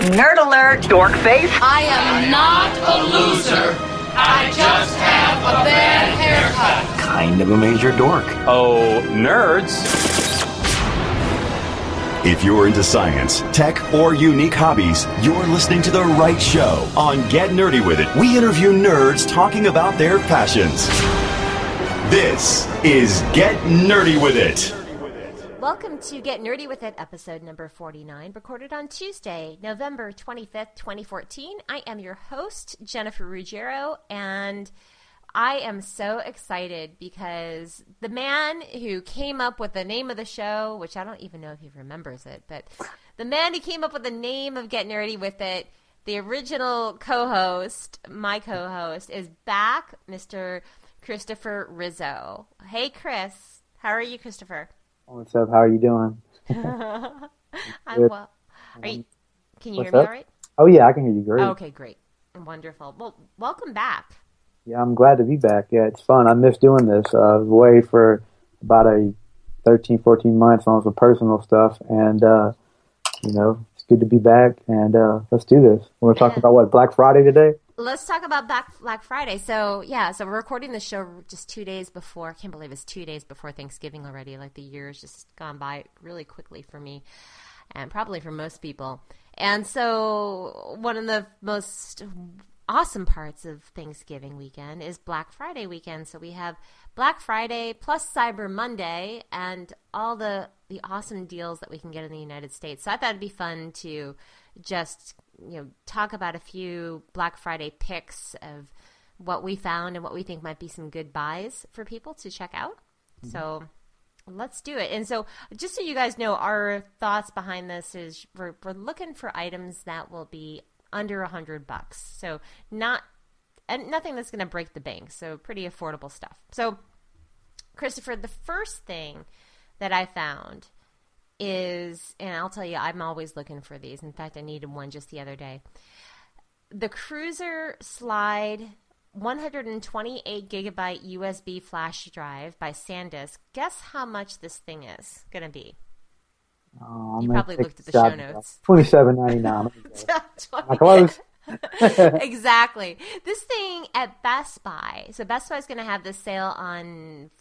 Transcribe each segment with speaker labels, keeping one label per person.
Speaker 1: Nerd alert! Dork face!
Speaker 2: I am not a loser. I just have a bad haircut.
Speaker 3: Kind of a major dork.
Speaker 4: Oh, nerds.
Speaker 3: If you're into science, tech, or unique hobbies, you're listening to the right show. On Get Nerdy With It, we interview nerds talking about their passions. This is Get Nerdy With It.
Speaker 5: Welcome to Get Nerdy With It, episode number 49, recorded on Tuesday, November 25th, 2014. I am your host, Jennifer Ruggiero, and I am so excited because the man who came up with the name of the show, which I don't even know if he remembers it, but the man who came up with the name of Get Nerdy With It, the original co-host, my co-host, is back, Mr. Christopher Rizzo. Hey, Chris. How are you, Christopher?
Speaker 6: What's up? How are you doing?
Speaker 5: I'm well. Can you hear me all right?
Speaker 6: Oh, yeah, I can hear you great.
Speaker 5: Okay, great. Wonderful. Well, welcome back.
Speaker 6: Yeah, I'm glad to be back. Yeah, it's fun. I miss doing this. I was away for about 13, 14 months on some personal stuff, and, it's good to be back, and let's do this. We're talking about what, Black Friday today?
Speaker 5: Let's talk about Black Friday. So we're recording the show just 2 days before. I can't believe it's 2 days before Thanksgiving already. Like, the year's just gone by really quickly for me and probably for most people. And so one of the most awesome parts of Thanksgiving weekend is Black Friday weekend. So we have Black Friday plus Cyber Monday and all the awesome deals that we can get in the United States. So I thought it'd be fun to just talk about a few Black Friday picks of what we found and what we think might be some good buys for people to check out. Mm-hmm. So let's do it. And so just so you guys know, our thoughts behind this is we're looking for items that will be under $100. So nothing that's going to break the bank. So pretty affordable stuff. So Christopher, the first thing that I found is, and I'll tell you, I'm always looking for these. In fact, I needed one just the other day. The Cruiser Slide 128 gigabyte USB flash drive by SanDisk. Guess how much this thing is going to be? You probably looked at the show notes.
Speaker 6: $27.99. Close.
Speaker 5: Exactly. This thing at Best Buy. So Best Buy is going to have this sale on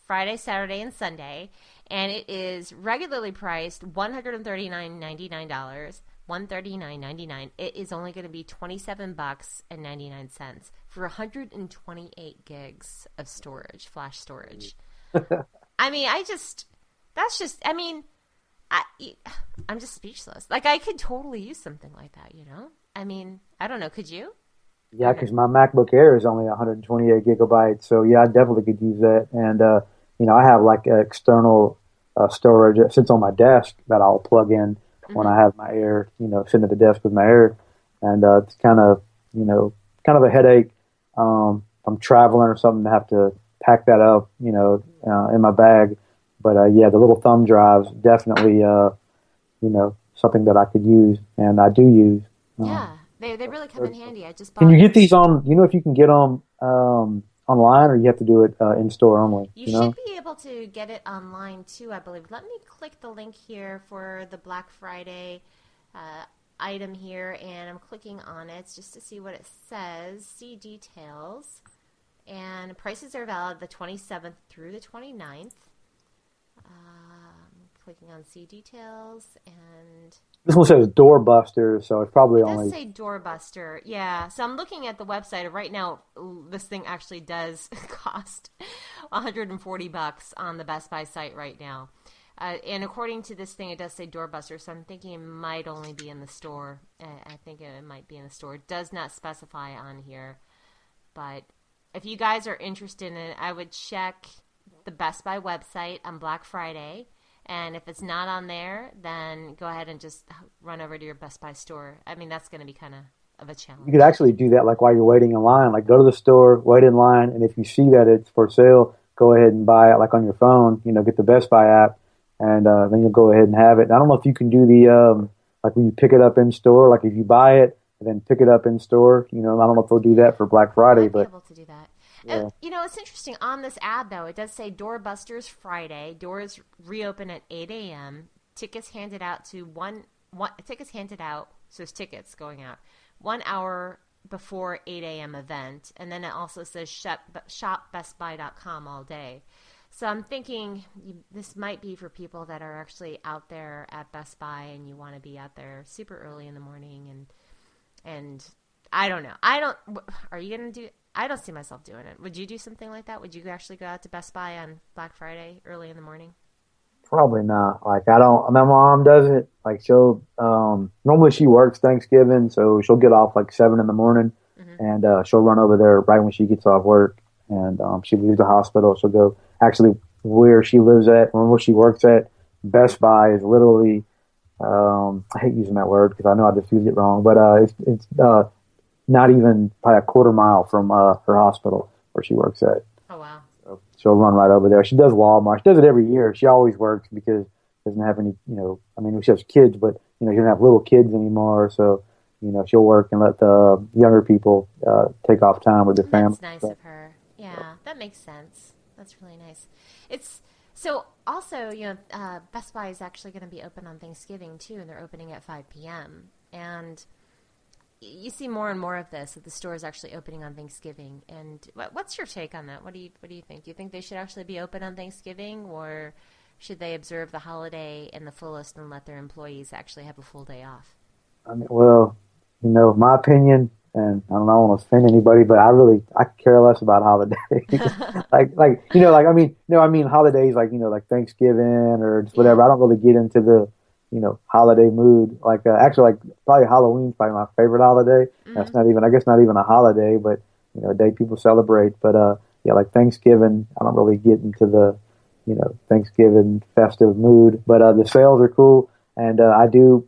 Speaker 5: Friday, Saturday, and Sunday, and it is regularly priced $139.99. $139.99. It is only going to be $27.99 for 128 gigs of storage, flash storage. I mean, I'm just speechless. Like, I could totally use something like that, I mean, I don't know. Could you?
Speaker 6: Yeah, because my MacBook Air is only 128 gigabytes. So, yeah, I definitely could use that. And, I have like external storage that sits on my desk that I'll plug in when I have my Air, sitting at the desk with my Air. And it's kind of a headache. I'm traveling or something to have to pack that up, in my bag. But, the little thumb drive's definitely, something that I could use, and I do use.
Speaker 5: Yeah, they really come in handy. I just bought.
Speaker 6: Can you get these on, if you can get them online, or you have to do it in-store only?
Speaker 5: You should be able to get it online, too, I believe. Let me click the link here for the Black Friday item here, and I'm clicking on it just to see what it says. See details. And prices are valid the 27th through the 29th. Clicking on see details, and
Speaker 6: this one says Doorbuster, so it's probably only.
Speaker 5: It does say Doorbuster, yeah. So I'm looking at the website right now. This thing actually does cost $140 on the Best Buy site right now, and according to this thing, it does say Doorbuster. So I'm thinking it might only be in the store. I think it might be in the store. It does not specify on here, but if you guys are interested in it, I would check the Best Buy website on Black Friday. And if it's not on there, then go ahead and just run over to your Best Buy store. I mean, that's going to be kind of a challenge.
Speaker 6: You could actually do that like while you're waiting in line. Like, go to the store, wait in line, and if you see that it's for sale, go ahead and buy it like on your phone. Get the Best Buy app, and then you'll go ahead and have it. And I don't know if you can do the like when you pick it up in store. Like if you buy it and then pick it up in store. I don't know if they'll do that for Black Friday, but
Speaker 5: be able to do that. Yeah. It's interesting. On this ad, though, it does say Doorbusters Friday. Doors reopen at 8 a.m. Tickets handed out to 1 tickets handed out. So there's tickets going out 1 hour before 8 a.m. event. And then it also says shop bestbuy.com all day. So I'm thinking this might be for people that are actually out there at Best Buy and you want to be out there super early in the morning. And I don't know. Are you going to do, I don't see myself doing it. Would you do something like that? Would you actually go out to Best Buy on Black Friday early in the morning?
Speaker 6: Probably not. Like, I don't, my mom does it. Like, she'll, normally she works Thanksgiving, so she'll get off like 7 in the morning and she'll run over there right when she gets off work. And she leaves the hospital. She'll go, actually, where she lives at, or where she works at, Best Buy is literally, I hate using that word because I know I just used it wrong, but it's not even probably a quarter mile from her hospital where she works at.
Speaker 5: Oh, wow.
Speaker 6: So she'll run right over there. She does Walmart. She does it every year. She always works because she doesn't have any, I mean, she has kids, but, she doesn't have little kids anymore. So, she'll work and let the younger people take off time with their family.
Speaker 5: That's nice of her. Yeah, that makes sense. That's really nice. So also, Best Buy is actually going to be open on Thanksgiving too, and they're opening at 5 p.m. And you see more and more of this, that the store is actually opening on Thanksgiving. And what's your take on that? What do you think? Do you think they should actually be open on Thanksgiving, or should they observe the holiday in the fullest and let their employees actually have a full day off?
Speaker 6: I mean, well, my opinion, and I don't want to offend anybody, but I care less about holidays. I mean holidays like Thanksgiving or just whatever. I don't really get into the, holiday mood. Actually, probably Halloween's probably my favorite holiday. That's not even a holiday, but, a day people celebrate. But, like Thanksgiving, I don't really get into the, Thanksgiving festive mood. But the sales are cool, and I do,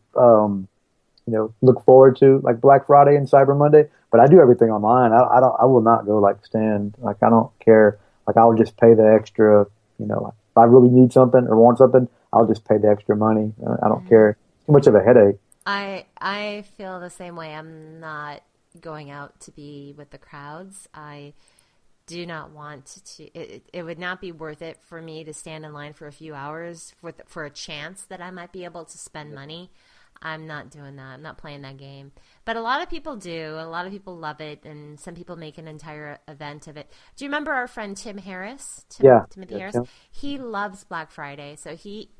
Speaker 6: look forward to like Black Friday and Cyber Monday, but I do everything online. I will not go stand. I don't care. I'll just pay the extra, if I really need something or want something, I'll just pay the extra money. I don't care. It's too much of a headache.
Speaker 5: I feel the same way. I'm not going out to be with the crowds. I do not want to, it would not be worth it for me to stand in line for a few hours for a chance that I might be able to spend money. I'm not doing that. I'm not playing that game. But a lot of people do. A lot of people love it, and some people make an entire event of it. Do you remember our friend Tim Harris? Timothy Harris?
Speaker 6: Tim.
Speaker 5: He loves Black Friday. So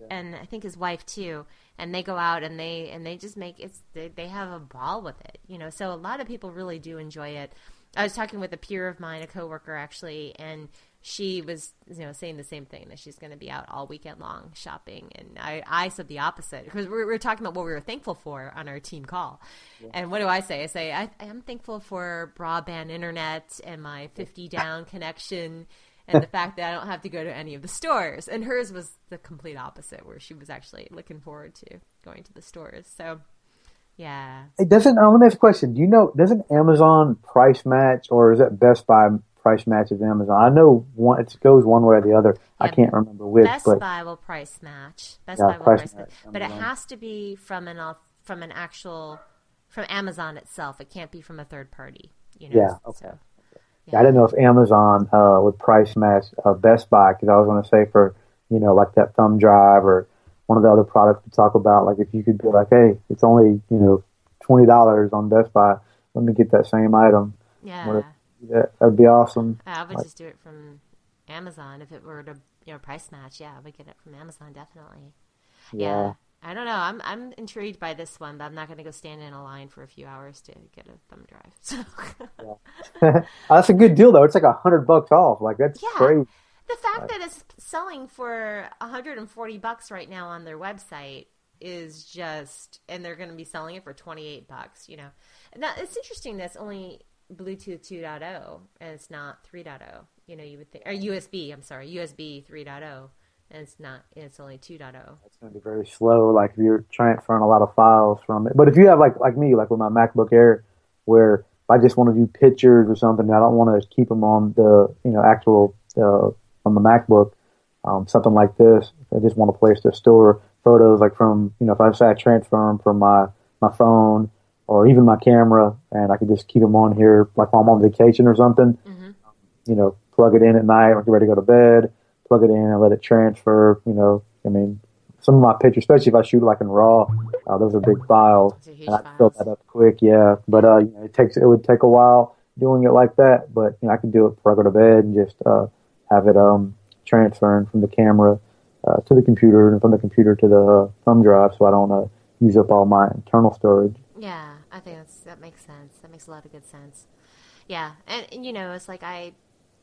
Speaker 5: and I think his wife too, and they go out and they just make it. They have a ball with it, So a lot of people really do enjoy it. I was talking with a peer of mine, a coworker actually, and she was, saying the same thing, that she's going to be out all weekend long shopping. And I said the opposite, because we were talking about what we were thankful for on our team call. Yeah. And what do I say? I say, I am thankful for broadband internet and my 50 down connection and the fact that I don't have to go to any of the stores. And hers was the complete opposite, where she was actually looking forward to going to the stores. So, yeah.
Speaker 6: Let me ask a question. Do you know, doesn't Amazon price match, or is it Best Buy price matches Amazon? I know it goes one way or the other. Yeah, I can't remember which.
Speaker 5: Buy will price match. Buy will price match. But it has to be from Amazon itself. It can't be from a third party.
Speaker 6: Yeah. Okay. So, yeah. I didn't know if Amazon would price match Best Buy, because I was going to say for like that thumb drive or one of the other products we talk about. Like if you could be like, hey, it's only $20 on Best Buy. Let me get that same item.
Speaker 5: Yeah.
Speaker 6: That'd be awesome.
Speaker 5: I would just do it from Amazon if it were to price match. Yeah, I would get it from Amazon definitely. Yeah. I don't know. I'm intrigued by this one, but I'm not going to go stand in a line for a few hours to get a thumb drive. So.
Speaker 6: Yeah. That's a good deal though. It's like $100 off. Like that's crazy.
Speaker 5: The fact that it's selling for $140 right now on their website is just, and they're going to be selling it for $28. Now it's interesting that's only Bluetooth 2.0 and it's not 3.0. You would think, or USB 3.0, and it's only 2.0.
Speaker 6: It's going to be very slow, like if you're transferring a lot of files from it. But if you have like me, like with my MacBook Air, where if I just want to do pictures or something, I don't want to keep them on the actual on the MacBook, something like this. I just want a place to store photos, like from if I decide to transfer them from my phone or even my camera, and I could just keep them on here, like while I'm on vacation or something. Mm-hmm. Plug it in at night, or get ready to go to bed, plug it in and let it transfer. So some of my pictures, especially if I shoot like in RAW, those are big files,
Speaker 5: Those are huge
Speaker 6: and I
Speaker 5: files.
Speaker 6: fill that up quick. Yeah, but it would take a while doing it like that. But I can do it before I go to bed and just have it transferring from the camera to the computer and from the computer to the thumb drive, so I don't use up all my internal storage.
Speaker 5: Yeah, I think that makes sense. That makes a lot of good sense. Yeah, and it's like I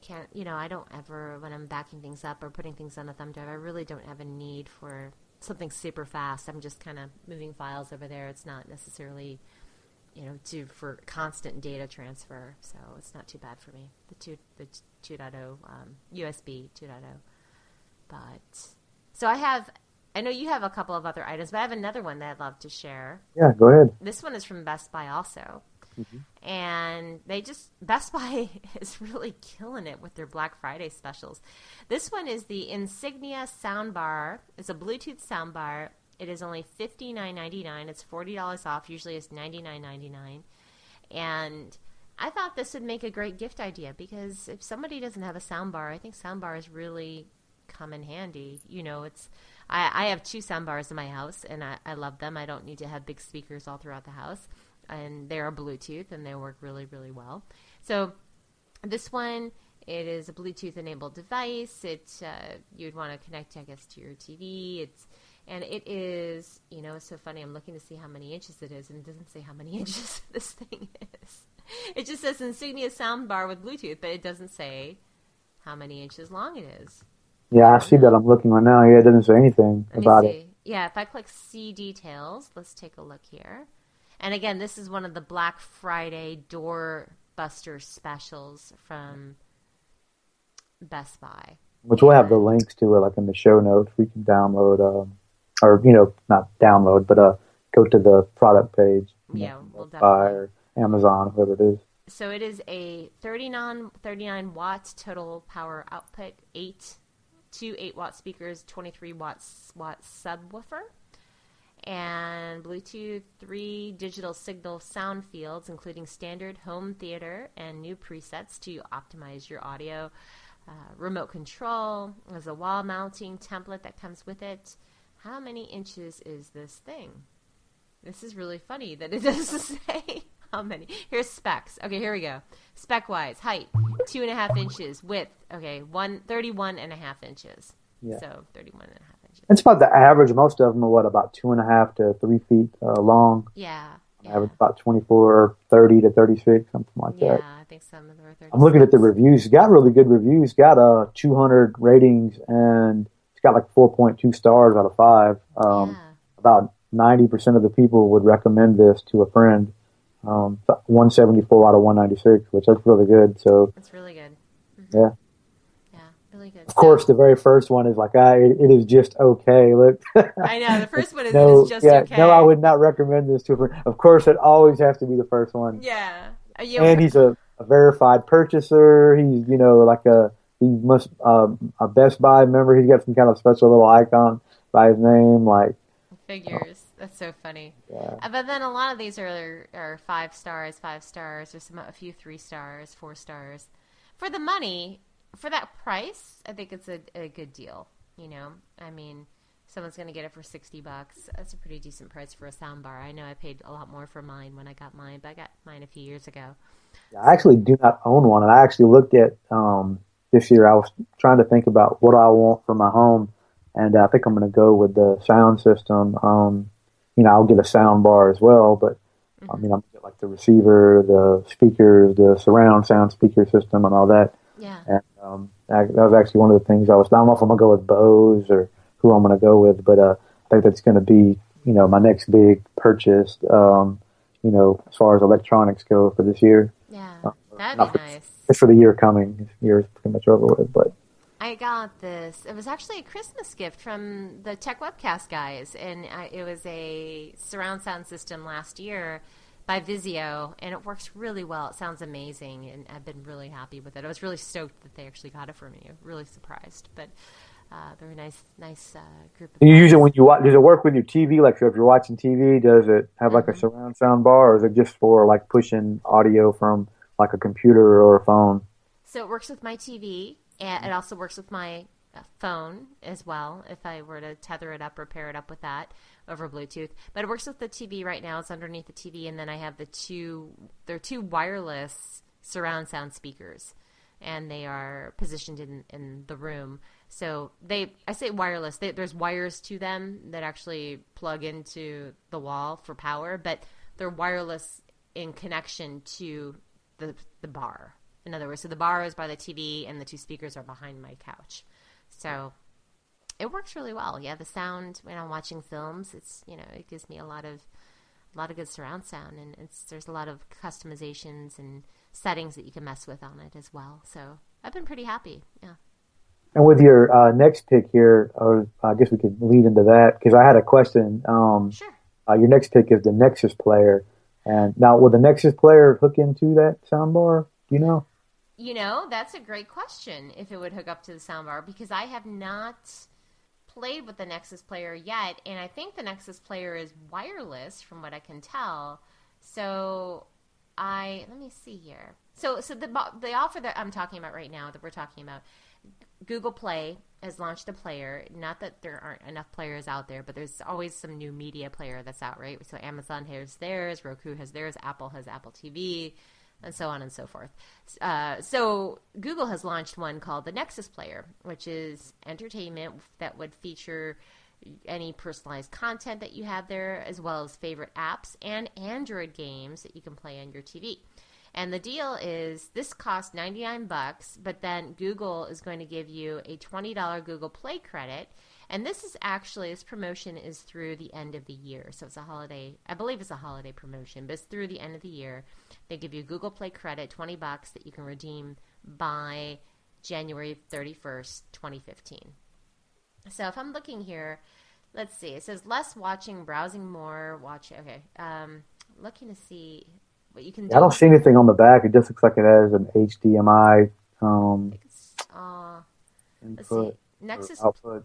Speaker 5: can't, I don't ever, when I'm backing things up or putting things on a thumb drive, I really don't have a need for something super fast. I'm just kind of moving files over there. It's not necessarily, for constant data transfer, so it's not too bad for me. The 2.0, USB 2.0. But, so I know you have a couple of other items, but I have another one that I'd love to share.
Speaker 6: Yeah, go ahead.
Speaker 5: This one is from Best Buy also.
Speaker 6: Mm-hmm.
Speaker 5: And Best Buy is really killing it with their Black Friday specials. This one is the Insignia soundbar. It's a Bluetooth soundbar. It is only $59.99. It's $40 off. Usually it's $99.99. And I thought this would make a great gift idea because if somebody doesn't have a soundbar, I think soundbars really come in handy. I have 2 soundbars in my house, and I love them. I don't need to have big speakers all throughout the house. And they're Bluetooth, and they work really, really well. So this one, it is a Bluetooth-enabled device. You'd want to connect, I guess, to your TV. It is, it's so funny. I'm looking to see how many inches it is, and it doesn't say how many inches this thing is. It just says Insignia soundbar with Bluetooth, but it doesn't say how many inches long it is.
Speaker 6: Yeah, I see that. I'm looking right now. Yeah, it doesn't say anything about it.
Speaker 5: Yeah, if I click See Details, let's take a look here. And again, this is one of the Black Friday doorbuster specials from Best Buy.
Speaker 6: Which we'll have the links to it, like in the show notes. We can download, not download, but go to the product page.
Speaker 5: Yeah, we'll
Speaker 6: Best Buy
Speaker 5: definitely.
Speaker 6: or Amazon, whoever it is.
Speaker 5: So it is a 39 watts total power output, 2 8-watt speakers, 23 watt subwoofer, and Bluetooth 3 digital signal sound fields, including standard, home theater, and new presets to optimize your audio. Remote control. There's a wall mounting template that comes with it. How many inches is this thing? This is really funny that it doesn't say how many. Here's specs. Okay, here we go. Spec-wise, height, 2.5 inches. Width, 31.5 inches.
Speaker 6: Yeah.
Speaker 5: So 31.5 inches.
Speaker 6: It's about the average. Most of them are, about 2.5 to 3 feet long.
Speaker 5: Yeah.
Speaker 6: Average about 24, 30 to 36, something like that.
Speaker 5: Yeah, I think some of them are 36.
Speaker 6: I'm looking at the reviews. It's got really good reviews. It's got 200 ratings, and it's got like 4.2 stars out of 5. About 90% of the people would recommend this to a friend. 174 out of 196, which is really good. So
Speaker 5: it's really good.
Speaker 6: Mm-hmm. Yeah.
Speaker 5: Really good.
Speaker 6: Of course, the very first one is like, it is just okay. Look,
Speaker 5: I know the first one is it is just okay.
Speaker 6: No, I would not recommend this to a friend. Of course, it always has to be the first one.
Speaker 5: Yeah,
Speaker 6: and he's a verified purchaser. He's he must a Best Buy member. He's got some kind of special little icon by his name, like
Speaker 5: figures. That's so funny.
Speaker 6: Yeah.
Speaker 5: But then a lot of these are 5 stars. There's a few 3 stars, 4 stars. For the money. For that price, I think it's a good deal. I mean, someone's going to get it for $60. That's a pretty decent price for a soundbar. I know I paid a lot more for mine when I got mine, but I got mine a few years ago.
Speaker 6: I actually do not own one, and I actually looked at this year. I was trying to think about what I want for my home, and I think I'm going to go with the sound system. I'll get a sound bar as well, but I'm going to get like the receiver, the speakers, the surround sound speaker system, and all that.
Speaker 5: Yeah.
Speaker 6: And that was actually one of the things I don't know if I'm going to go with Bose or who I'm going to go with, but I think that's going to be, my next big purchase, as far as electronics go for this year.
Speaker 5: Yeah, that'd be nice.
Speaker 6: Just for the year coming. This year is pretty much over with, but.
Speaker 5: I got this. It was actually a Christmas gift from the Tech Webcast guys, and it was a surround sound system last year by Vizio, and it works really well. It sounds amazing, and I've been really happy with it. I was really stoked that they actually got it for me. I'm really surprised, but very nice group of
Speaker 6: Do you use it when you watch? Does it work with your TV? Like, so if you're watching TV, does it have like a surround sound bar, or is it just for like pushing audio from like a computer or a phone?
Speaker 5: So it works with my TV, and it also works with my phone as well if I were to tether it up or pair it up with that over Bluetooth. But it works with the TV right now. It's underneath the TV, and then I have they're two wireless surround sound speakers, and they are positioned in the room. So I say wireless. There's wires to them that actually plug into the wall for power, but they're wireless in connection to the bar. In other words, so the bar is by the TV, and the two speakers are behind my couch. So it works really well. Yeah, the sound when I'm watching films, it gives me a lot of good surround sound, and there's a lot of customizations and settings that you can mess with on it as well. So I've been pretty happy. Yeah.
Speaker 6: And with your next pick here, or I guess we could lead into that because I had a question.
Speaker 5: Sure.
Speaker 6: Your next pick is the Nexus player, and now will the Nexus player hook into that soundbar? Do you know?
Speaker 5: That's a great question. If it would hook up to the soundbar, because I have not played with the Nexus player yet, and I think the Nexus player is wireless from what I can tell. So let me see here. So the offer that I'm talking about right now, that we're talking about, Google Play has launched a player. Not that there aren't enough players out there, but there's always some new media player that's out, right? So Amazon has theirs, Roku has theirs, Apple has Apple TV, and so on and so forth. So Google has launched one called the Nexus Player, which is entertainment that would feature any personalized content that you have there, as well as favorite apps and Android games that you can play on your TV. And the deal is this costs $99, but then Google is going to give you a $20 Google Play credit. And this promotion is through the end of the year. So it's a holiday, I believe it's a holiday promotion, but it's through the end of the year. They give you Google Play credit, $20 that you can redeem by January 31st, 2015. So if I'm looking here, let's see. It says less watching, browsing more, okay. Looking to see what you can do.
Speaker 6: I don't see anything on the back. It just looks like it has an HDMI
Speaker 5: let's see. Nexus
Speaker 6: output.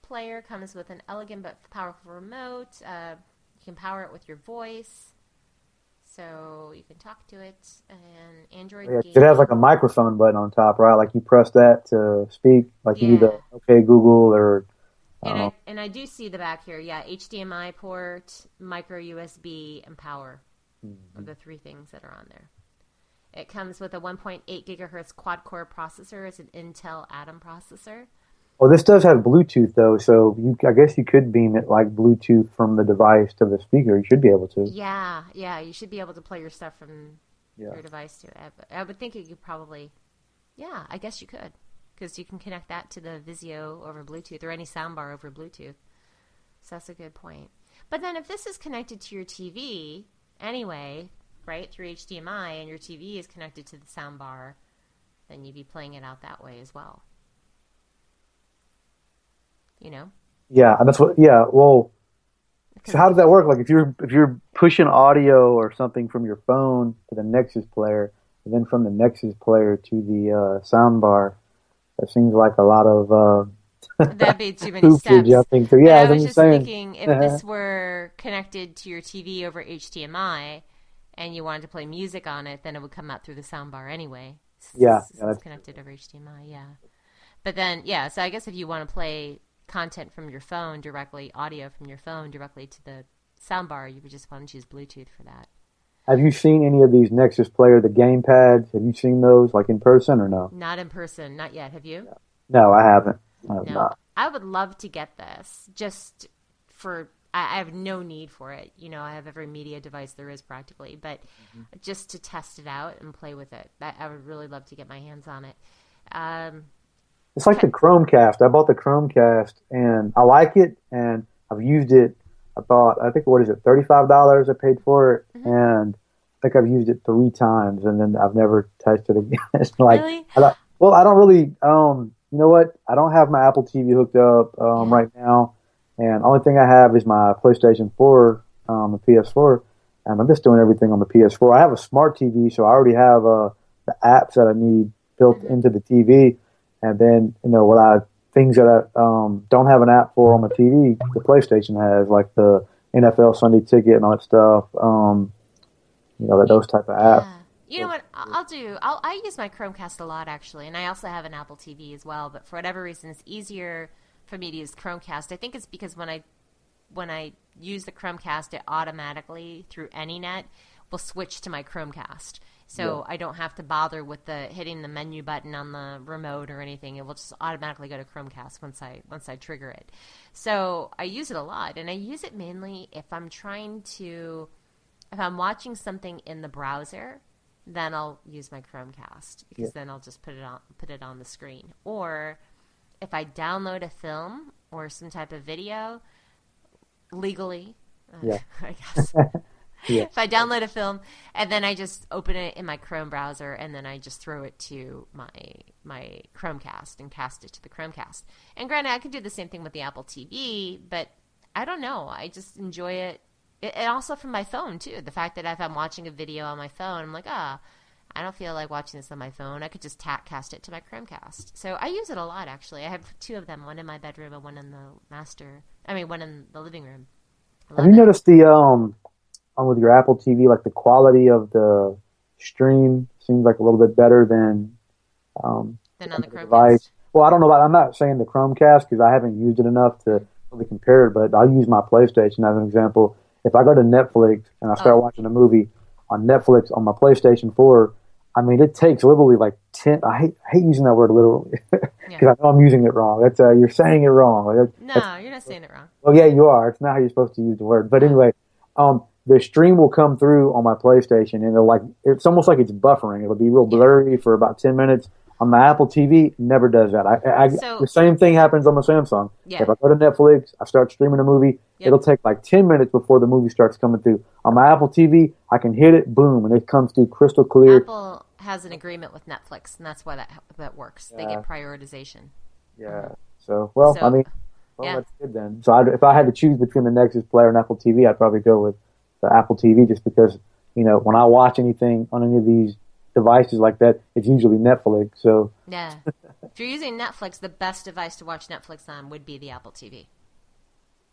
Speaker 5: Player comes with an elegant but powerful remote. You can power it with your voice, so you can talk to it. And Android game.
Speaker 6: It has like a microphone button on top, right? Like you press that to speak, like you do the OK Google or.
Speaker 5: And I do see the back here. Yeah, HDMI port, micro USB, and power are the three things that are on there. It comes with a 1.8 gigahertz quad-core processor. It's an Intel Atom processor.
Speaker 6: Well, this does have Bluetooth, though, so I guess you could beam it like Bluetooth from the device to the speaker. You should be able to.
Speaker 5: Yeah, you should be able to play your stuff from your device to it. I would think you could probably, I guess you could, because you can connect that to the Vizio over Bluetooth or any soundbar over Bluetooth. So that's a good point. But then if this is connected to your TV anyway, right, through HDMI, and your TV is connected to the soundbar, then you'd be playing it out that way as well.
Speaker 6: Yeah, and that's what. Yeah, well. So how does that work? Like if you're pushing audio or something from your phone to the Nexus player, and then from the Nexus player to the soundbar, that seems like a lot of.
Speaker 5: That'd be too many steps.
Speaker 6: Jumping through. Yeah,
Speaker 5: I was just thinking if this were connected to your TV over HDMI, and you wanted to play music on it, then it would come out through the soundbar anyway. It's connected over HDMI. Yeah, but then so I guess if you want to play content from your phone directly, audio from your phone directly to the soundbar, you would just want to choose Bluetooth for that.
Speaker 6: Have you seen any of these Nexus Player, the game pads? Have you seen those like in person or no?
Speaker 5: Not in person, not yet. Have you?
Speaker 6: No, I haven't.
Speaker 5: No, I would love to get this just for, I have no need for it. I have every media device there is practically, but just to test it out and play with it. I would really love to get my hands on it.
Speaker 6: It's like the Chromecast. I bought the Chromecast, and I like it, and I've used it. I think, what is it, $35 I paid for it, and I think I've used it 3 times, and then I've never touched it again. It's like,
Speaker 5: really?
Speaker 6: I don't really, you know what? I don't have my Apple TV hooked up right now, and the only thing I have is my PlayStation 4, the PS4, and I'm just doing everything on the PS4. I have a smart TV, so I already have the apps that I need built into the TV. And then, things that I don't have an app for on my TV, the PlayStation has, like the NFL Sunday Ticket and all that stuff, those type of apps.
Speaker 5: You know what? I use my Chromecast a lot, actually, and I also have an Apple TV as well. But for whatever reason, it's easier for me to use Chromecast. I think it's because when I use the Chromecast, it automatically, through AnyNet, will switch to my Chromecast. So I don't have to bother with hitting the menu button on the remote or anything. It will just automatically go to Chromecast once I trigger it. So I use it a lot, and I use it mainly if I'm watching something in the browser, then I'll use my Chromecast because then I'll just put it on the screen. Or if I download a film or some type of video legally, I guess. If I download a film and then I just open it in my Chrome browser and then I just throw it to my Chromecast and cast it to the Chromecast. And granted, I could do the same thing with the Apple TV, but I don't know. I just enjoy it. And also from my phone, too. The fact that if I'm watching a video on my phone, I'm like, I don't feel like watching this on my phone. I could just cast it to my Chromecast. So I use it a lot, actually. I have two of them, one in my bedroom and one in one in the living room.
Speaker 6: Have you noticed with your Apple TV, like the quality of the stream seems like a little bit better than
Speaker 5: on the Chromecast
Speaker 6: device? Well, I don't know I'm not saying the Chromecast because I haven't used it enough to really compare it, but I'll use my PlayStation as an example. If I go to Netflix and I start watching a movie on Netflix on my PlayStation 4, I mean, it takes literally like 10. I hate using that word literally because I know I'm using it wrong. That's you're saying it wrong.
Speaker 5: No, you're not saying it wrong.
Speaker 6: Well, yeah, you are. It's not how you're supposed to use the word. But anyway, the stream will come through on my PlayStation, and it's almost like it's buffering. It'll be real blurry for about 10 minutes. On my Apple TV, it never does that. The same thing happens on my Samsung. If I go to Netflix, I start streaming a movie, it'll take like 10 minutes before the movie starts coming through. On my Apple TV, I can hit it, boom, and it comes through crystal clear.
Speaker 5: Apple has an agreement with Netflix, and that's why that works. They get prioritization.
Speaker 6: Yeah. So that's good then. So if I had to choose between the Nexus player and Apple TV, I'd probably go with the Apple TV just because, when I watch anything on any of these devices like that, it's usually Netflix. So
Speaker 5: yeah, if you're using Netflix, the best device to watch Netflix on would be the Apple TV.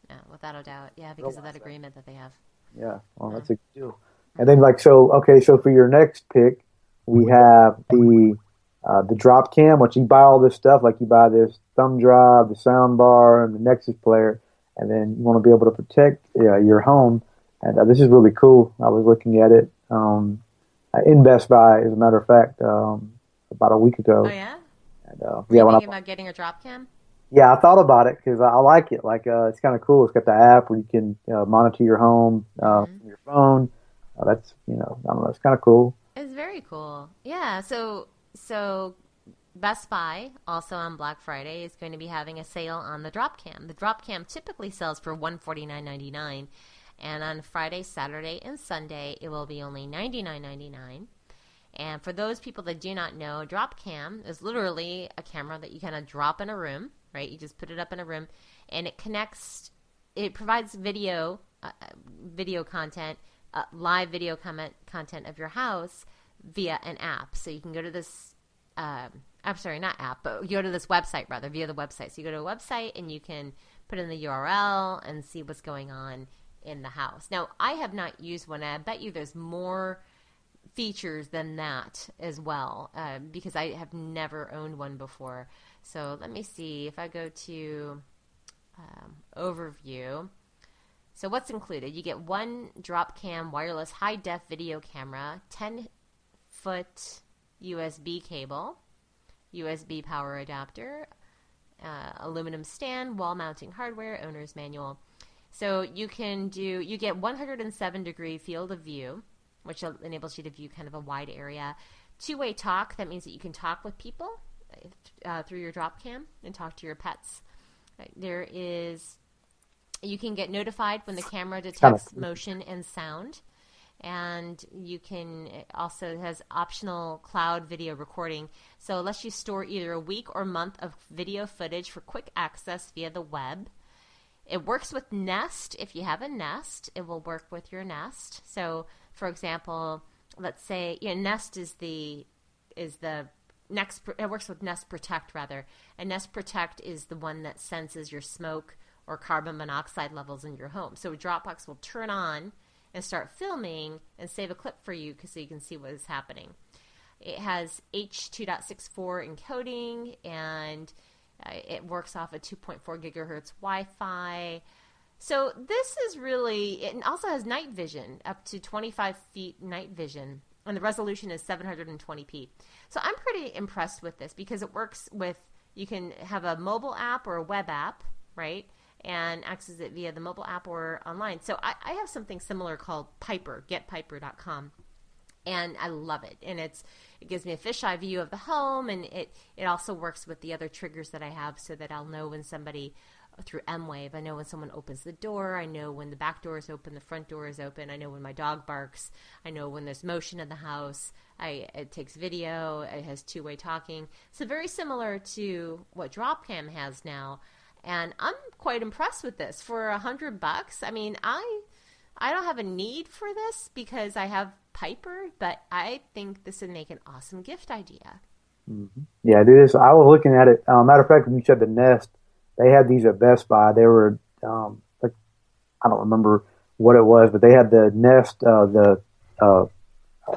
Speaker 5: Yeah, without a doubt. Yeah, because of that agreement that they have.
Speaker 6: Yeah, well, that's a good deal. And then so for your next pick, we have the drop cam, which you buy all this stuff, like you buy this thumb drive, the sound bar, and the Nexus player, and then you want to be able to protect your home. And this is really cool. I was looking at it in Best Buy, as a matter of fact, about a week ago.
Speaker 5: Oh, yeah?
Speaker 6: And,
Speaker 5: Were you thinking about getting a drop cam?
Speaker 6: Yeah, I thought about it because I like it. It's kind of cool. It's got the app where you can monitor your home from your phone. That's, I don't know, it's kind of cool.
Speaker 5: It's very cool. Yeah, so Best Buy, also on Black Friday, is going to be having a sale on the drop cam. The drop cam typically sells for $149.99. And on Friday, Saturday, and Sunday, it will be only $99.99. And for those people that do not know, drop cam is literally a camera that you kind of drop in a room, right? You just put it up in a room, and it connects. It provides video content, live video content of your house via an app. So you can go to this. I'm sorry, not app, but you go to this website rather via the website. So you go to a website and you can put in the URL and see what's going on in the house. Now, I have not used one. I bet you there's more features than that as well, because I have never owned one before. So let me see if I go to overview. So what's included? You get one drop cam wireless high def video camera, 10-foot USB cable, USB power adapter, aluminum stand, wall mounting hardware, owner's manual. So you get 107 degree field of view, which enables you to view kind of a wide area. Two-way talk, that means that you can talk with people through your drop cam and talk to your pets. You can get notified when the camera detects motion and sound. And it has optional cloud video recording. So it lets you store either a week or month of video footage for quick access via the web. It works with Nest. If you have a Nest, it will work with your Nest. So, for example, let's say Nest it works with Nest Protect rather. And Nest Protect is the one that senses your smoke or carbon monoxide levels in your home. So Dropbox will turn on and start filming and save a clip for you so you can see what is happening. It has H.2.64 encoding, and it works off a 2.4 gigahertz Wi-Fi. So this is really, it also has night vision, up to 25 feet night vision, and the resolution is 720p. So I'm pretty impressed with this because it works with, you can have a mobile app or a web app, right, and access it via the mobile app or online. So I have something similar called Piper, getpiper.com. And I love it. And it gives me a fisheye view of the home, and it also works with the other triggers that I have so that I'll know when somebody, through M-Wave, I know when someone opens the door, I know when the back door is open, the front door is open, I know when my dog barks, I know when there's motion in the house, it takes video, it has two-way talking. So very similar to what Dropcam has now. And I'm quite impressed with this. For $100, I mean, I don't have a need for this because I have Piper, but I think this would make an awesome gift idea.
Speaker 6: Mm-hmm. Yeah, dude, I was looking at it. Matter of fact, when you said the Nest, they had these at Best Buy. They were, like, I don't remember what it was, but they had the Nest,
Speaker 5: For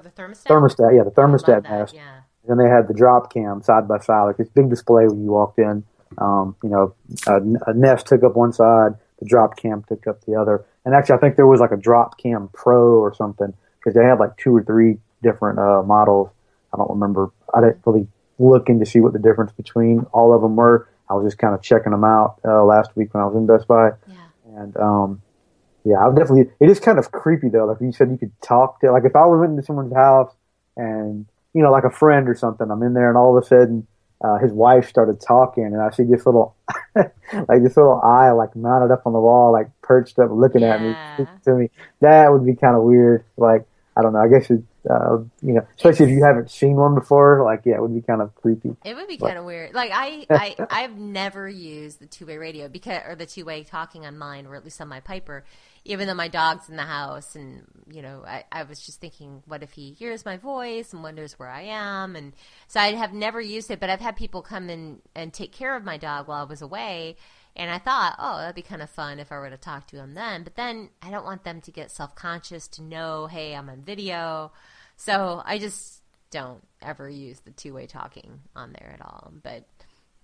Speaker 5: the thermostat?
Speaker 6: Thermostat, yeah, the thermostat Nest.
Speaker 5: Yeah.
Speaker 6: And they had the drop cam side by side, like this big display when you walked in. A Nest took up one side, the drop cam took up the other. And actually, I think there was like a drop cam Pro or something, because they had like 2 or 3 different models. I don't remember. I didn't really look in to see what the difference between all of them were. I was just kind of checking them out last week when I was in Best Buy.
Speaker 5: Yeah.
Speaker 6: And yeah, I've definitely. It is kind of creepy though. Like you said, you could talk to. Like if I went into someone's house and like a friend or something, I'm in there and all of a sudden his wife started talking, and I see this little this little eye like mounted up on the wall, like perched up looking at me, to me. That would be kind of weird. Like I don't know. I guess it, especially if you haven't seen one before. Like it would be kind of creepy.
Speaker 5: It would be kind of weird. Like I've never used the two-way radio or the two-way talking on mine, or at least on my Piper, even though my dog's in the house. And I was just thinking, what if he hears my voice and wonders where I am? And so I have never used it, but I've had people come in and take care of my dog while I was away. And I thought, oh, that'd be kind of fun if I were to talk to them then. But then I don't want them to get self-conscious to know, hey, I'm on video. So I just don't ever use the two-way talking on there at all. But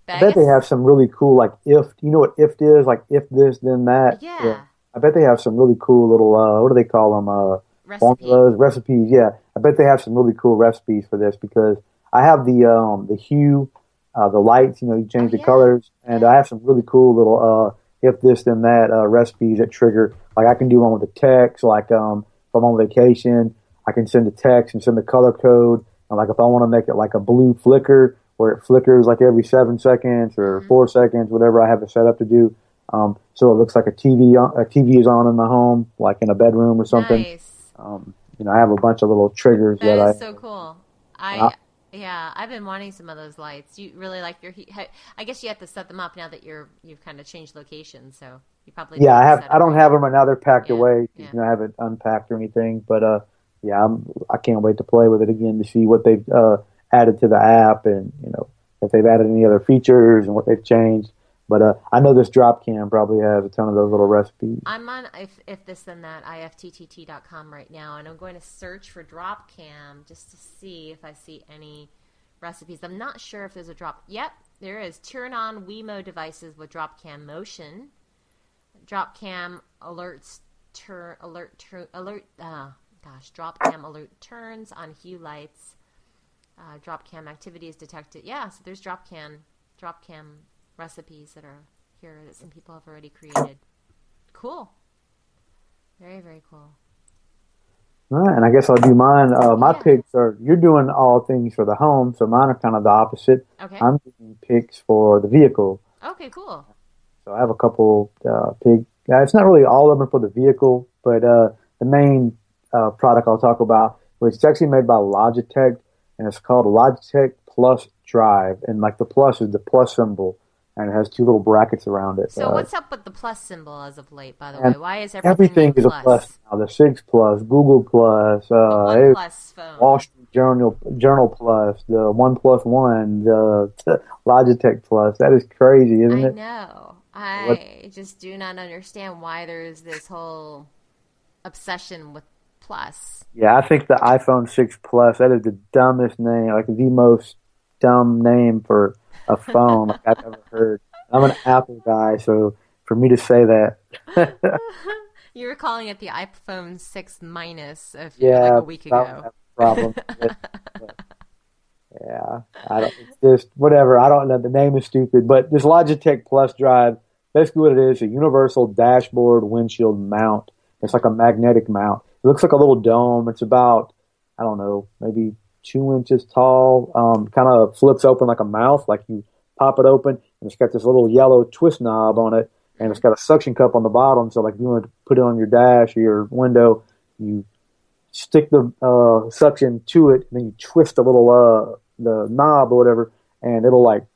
Speaker 6: I bet they have some really cool, like if, you know what if is? Like if this, then that.
Speaker 5: Yeah.
Speaker 6: I bet they have some really cool little, what do they call them? Formulas, recipes. Yeah. I bet they have some really cool recipes for this because I have the hue, the lights, you change the colors, and I have some really cool little if this then that recipes that trigger. Like I can do one with a text, like if I'm on vacation, I can send a text and send the color code. And like if I want to make it like a blue flicker where it flickers like every 7 seconds or 4 seconds, whatever I have it set up to do. So it looks like a TV is on in my home, like in a bedroom or something.
Speaker 5: Nice.
Speaker 6: I have a bunch of little triggers
Speaker 5: that is so cool. Yeah, I've been wanting some of those lights. You really like your heat. I guess you have to set them up now that you've kind of changed locations, so you probably
Speaker 6: I have. I don't have them right now. They're packed away. I haven't unpacked or anything, but I can't wait to play with it again to see what they've added to the app, and if they've added any other features and what they've changed. But I know this drop cam probably has a ton of those little recipes.
Speaker 5: I'm on if this then that ifttt.com right now, and I'm going to search for drop cam just to see if I see any recipes. I'm not sure if there's a drop. Yep, there is. Turn on Wemo devices with drop cam motion. Drop cam alerts drop cam alert turns on hue lights. Drop cam activity is detected. Yeah, so there's drop cam recipes that are here that some people have already created. Cool. Very, very cool.
Speaker 6: All right, and I guess I'll do mine. My picks are, you're doing all things for the home, so mine are kind of the opposite.
Speaker 5: Okay.
Speaker 6: I'm doing picks for the vehicle.
Speaker 5: Okay, cool.
Speaker 6: So I have a couple picks. It's not really all of them for the vehicle, but the main product I'll talk about, which is actually made by Logitech, and it's called Logitech Plus Drive, and like the plus is the plus symbol, and it has 2 little brackets around it.
Speaker 5: So what's up with the plus symbol as of late, by the way? Why is
Speaker 6: everything is a plus now? The 6 Plus, Google Plus,
Speaker 5: Plus phone.
Speaker 6: Wall Street Journal Plus, the 1+1, the Logitech Plus. That is crazy, isn't it?
Speaker 5: I know. I just do not understand why there's this whole obsession with Plus.
Speaker 6: Yeah, I think the iPhone 6 Plus, that is the dumbest name, like the most dumb name for a phone like I've ever heard. I'm an Apple guy, so for me to say that,
Speaker 5: You were calling it the iPhone 6 minus like
Speaker 6: yeah,
Speaker 5: a week
Speaker 6: I don't
Speaker 5: ago.
Speaker 6: have a problem with it. But, yeah, I don't, it's just whatever. I don't know. The name is stupid, but this Logitech Plus Drive, basically what it is, a universal dashboard windshield mount. It's like a magnetic mount. It looks like a little dome. It's about, I don't know, maybe 2 inches tall. Kind of flips open like a mouth, like you pop it open, and it's got this little yellow twist knob on it, and it's got a suction cup on the bottom. So, like, if you want to put it on your dash or your window, you stick the suction to it, and then you twist the knob or whatever, and it'll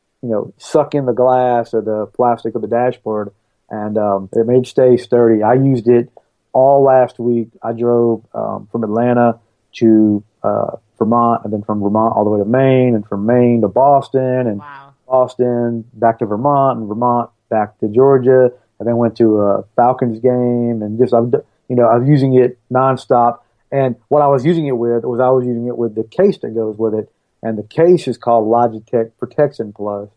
Speaker 6: suck in the glass or the plastic of the dashboard, and it made it stay sturdy. I used it all last week. I drove from Atlanta to Vermont, and then from Vermont all the way to Maine, and from Maine to Boston, and
Speaker 5: Wow.
Speaker 6: Boston back to Vermont, and Vermont back to Georgia, and then went to a Falcons game, and I was using it nonstop. And what I was using it with was I was using it with the case that goes with it, and the case is called Logitech Protection Plus.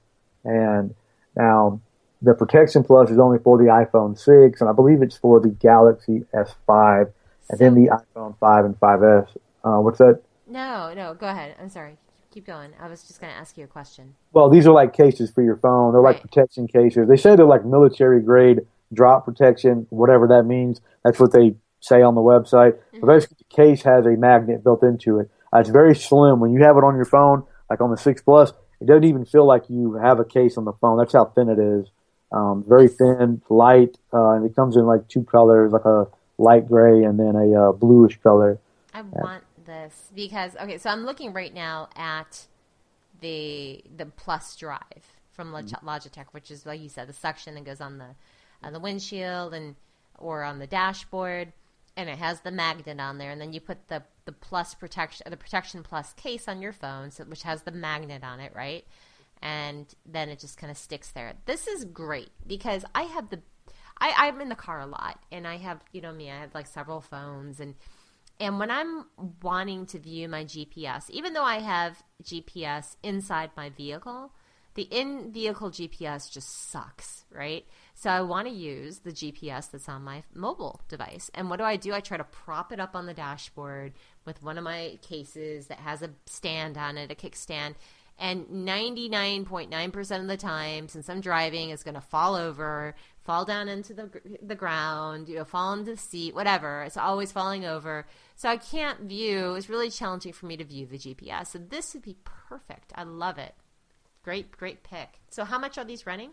Speaker 6: And now the Protection Plus is only for the iPhone 6, and I believe it's for the Galaxy S5, and then the iPhone 5 and 5S. What's that?
Speaker 5: No, go ahead. I'm sorry. Keep going. I was just going to ask you a question.
Speaker 6: Well, these are like cases for your phone. They're like protection cases. They say they're like military grade drop protection, whatever that means. That's what they say on the website. Mm-hmm. But basically, the case has a magnet built into it. It's very slim. When you have it on your phone, like on the 6 Plus, it doesn't even feel like you have a case on the phone. That's how thin it is. Very thin, light, and it comes in like 2 colors, like a light gray and then a bluish color.
Speaker 5: I want this because, okay, so I'm looking right now at the Plus Drive from Logitech, which is, like you said, the suction that goes on the windshield or on the dashboard, and it has the magnet on there, and then you put the Plus Protection, the Protection Plus case on your phone, which has the magnet on it, right? And then it just kind of sticks there. This is great because I'm in the car a lot, and I have, me, I have like several phones, and when I'm wanting to view my GPS, even though I have GPS inside my vehicle, the in-vehicle GPS just sucks, right? So I want to use the GPS that's on my mobile device. And what do? I try to prop it up on the dashboard with one of my cases that has a stand on it, a kickstand. And 99.9% of the time, since I'm driving, it's going to fall over, fall down into the ground, fall into the seat, whatever. It's always falling over. So I can't view. It's really challenging for me to view the GPS. So this would be perfect. I love it. Great pick. So how much are these running?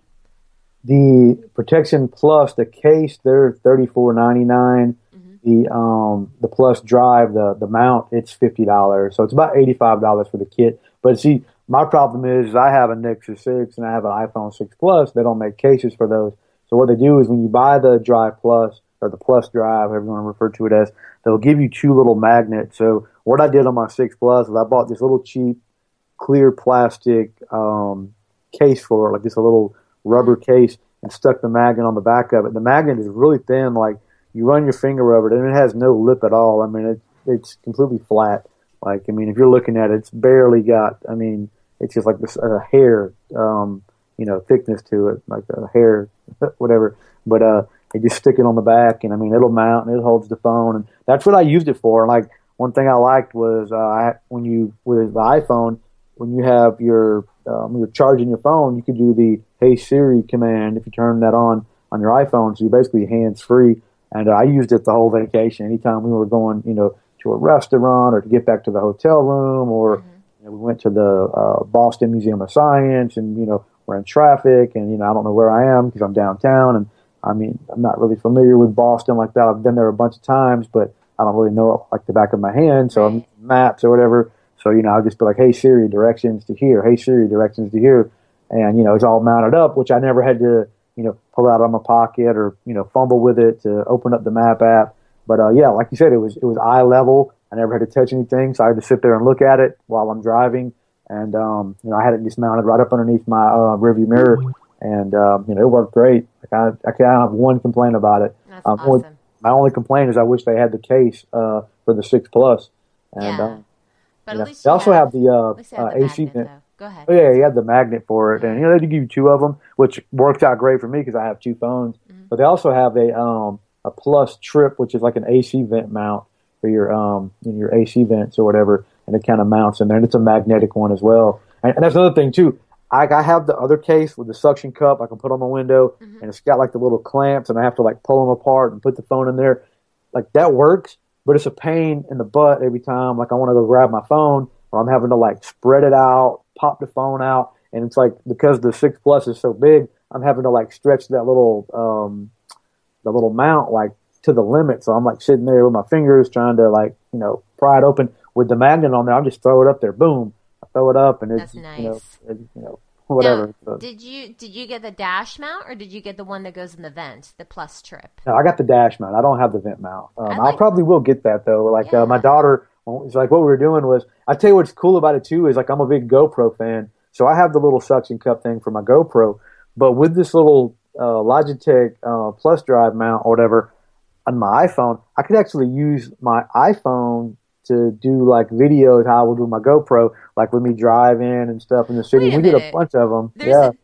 Speaker 6: The Protection Plus, the case, they're $34.99. Mm-hmm. The Plus Drive, the mount, it's $50. So it's about $85 for the kit. But see, my problem is I have a Nexus 6 and I have an iPhone 6 Plus. They don't make cases for those. So what they do is when you buy the Drive Plus or the Plus Drive, however you want to refer to it as, they'll give you 2 little magnets. So what I did on my 6 Plus is I bought this little cheap clear plastic case for it, like this little rubber case, and stuck the magnet on the back of it. The magnet is really thin, like you run your finger over it and it has no lip at all. I mean, it's completely flat. Like, I mean, if you're looking at it, it's barely got, I mean, it's just like this hair, thickness to it, like a hair, whatever. But you just stick it on the back, and I mean, it'll mount and it holds the phone, and that's what I used it for. Like, one thing I liked was with the iPhone, when you have when you're charging your phone, you could do the Hey Siri command if you turn that on your iPhone, so you're basically hands free. And I used it the whole vacation. Anytime we were going, to a restaurant or to get back to the hotel room, or we went to the Boston Museum of Science, and we're in traffic, and I don't know where I am because I'm downtown, and I mean, I'm not really familiar with Boston like that. I've been there a bunch of times, but I don't really know it like the back of my hand. So I'm maps or whatever. So I'll just be like, Hey Siri, directions to here. Hey Siri, directions to here, and it's all mounted up, which I never had to pull out of my pocket or fumble with it to open up the map app. But like you said, it was eye level. I never had to touch anything, so I had to sit there and look at it while I'm driving. And I had it just mounted right up underneath my rearview mirror, and it worked great. Like I don't have one complaint about it.
Speaker 5: That's awesome.
Speaker 6: my only complaint is I wish they had the case for the 6 Plus. And,
Speaker 5: yeah. But at least
Speaker 6: they also have the AC
Speaker 5: magnet,
Speaker 6: vent.
Speaker 5: though. Go ahead.
Speaker 6: Oh, yeah, you have the magnet for it. And, they give you 2 of them, which works out great for me because I have 2 phones. Mm-hmm. But they also have a Plus Trip, which is like an AC vent mount for your AC vents or whatever. And it kind of mounts in there. And it's a magnetic one as well. And that's another thing, too. I have the other case with the suction cup I can put on my window, mm-hmm. and it's got like the little clamps, and I have to like pull them apart and put the phone in there. Like that works, but it's a pain in the butt every time. Like I want to go grab my phone, or I'm having to like spread it out, pop the phone out, and it's like because the 6 Plus is so big, I'm having to like stretch that little the little mount like to the limit. So I'm like sitting there with my fingers trying to like pry it open. With the magnet on there, I'm just throw it up there, boom. I throw it up, and it's
Speaker 5: that's nice.
Speaker 6: Whatever.
Speaker 5: Now, did you get the dash mount, or did you get the one that goes in the vent, the Plus Trip?
Speaker 6: No, I got the dash mount. I don't have the vent mount. I probably will get that though. Like my daughter, it's like what we were doing was. I tell you what's cool about it too is like I'm a big GoPro fan, so I have the little suction cup thing for my GoPro. But with this little Logitech Plus Drive mount or whatever on my iPhone, I could actually use my iPhone to do like videos how I would do my GoPro, like with me driving and stuff in the city. We did a bunch of them.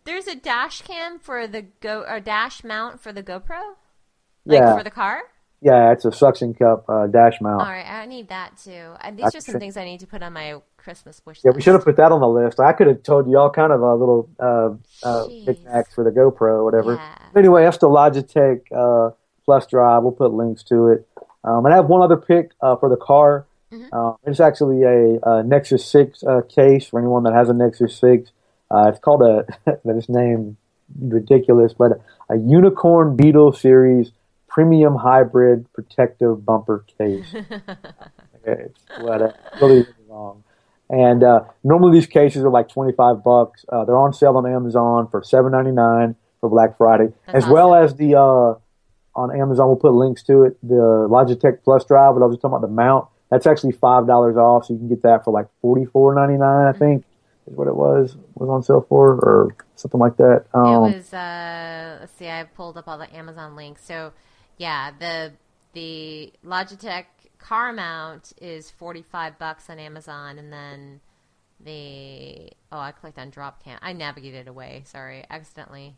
Speaker 5: There's a dash cam for the dash mount for the GoPro, for the car.
Speaker 6: Yeah, it's a suction cup dash mount.
Speaker 5: All right, I need that too. These are some things I need to put on my Christmas wish list.
Speaker 6: Yeah, we should have put that on the list. I could have told you all kind of a little knickknacks for the GoPro or whatever.
Speaker 5: Yeah.
Speaker 6: Anyway, that's the Logitech Plus Drive. We'll put links to it. And I have one other pick for the car. Mm-hmm. It's actually a Nexus 6 case for anyone that has a Nexus 6. It's called this name ridiculous, but a Unicorn Beetle Series Premium Hybrid Protective Bumper Case. It's really, really long. And normally these cases are like $25. They're on sale on Amazon for $7.99 for Black Friday, as well as the on Amazon. We'll put links to it. The Logitech Plus Drive, but I was just talking about the mount. That's actually $5 off, so you can get that for like $44.99, I think, is what it was on sale for, or something like that.
Speaker 5: It was, let's see, I pulled up all the Amazon links. So, yeah, the Logitech car mount is $45 on Amazon, and then I clicked on drop cam. I navigated away, sorry, accidentally.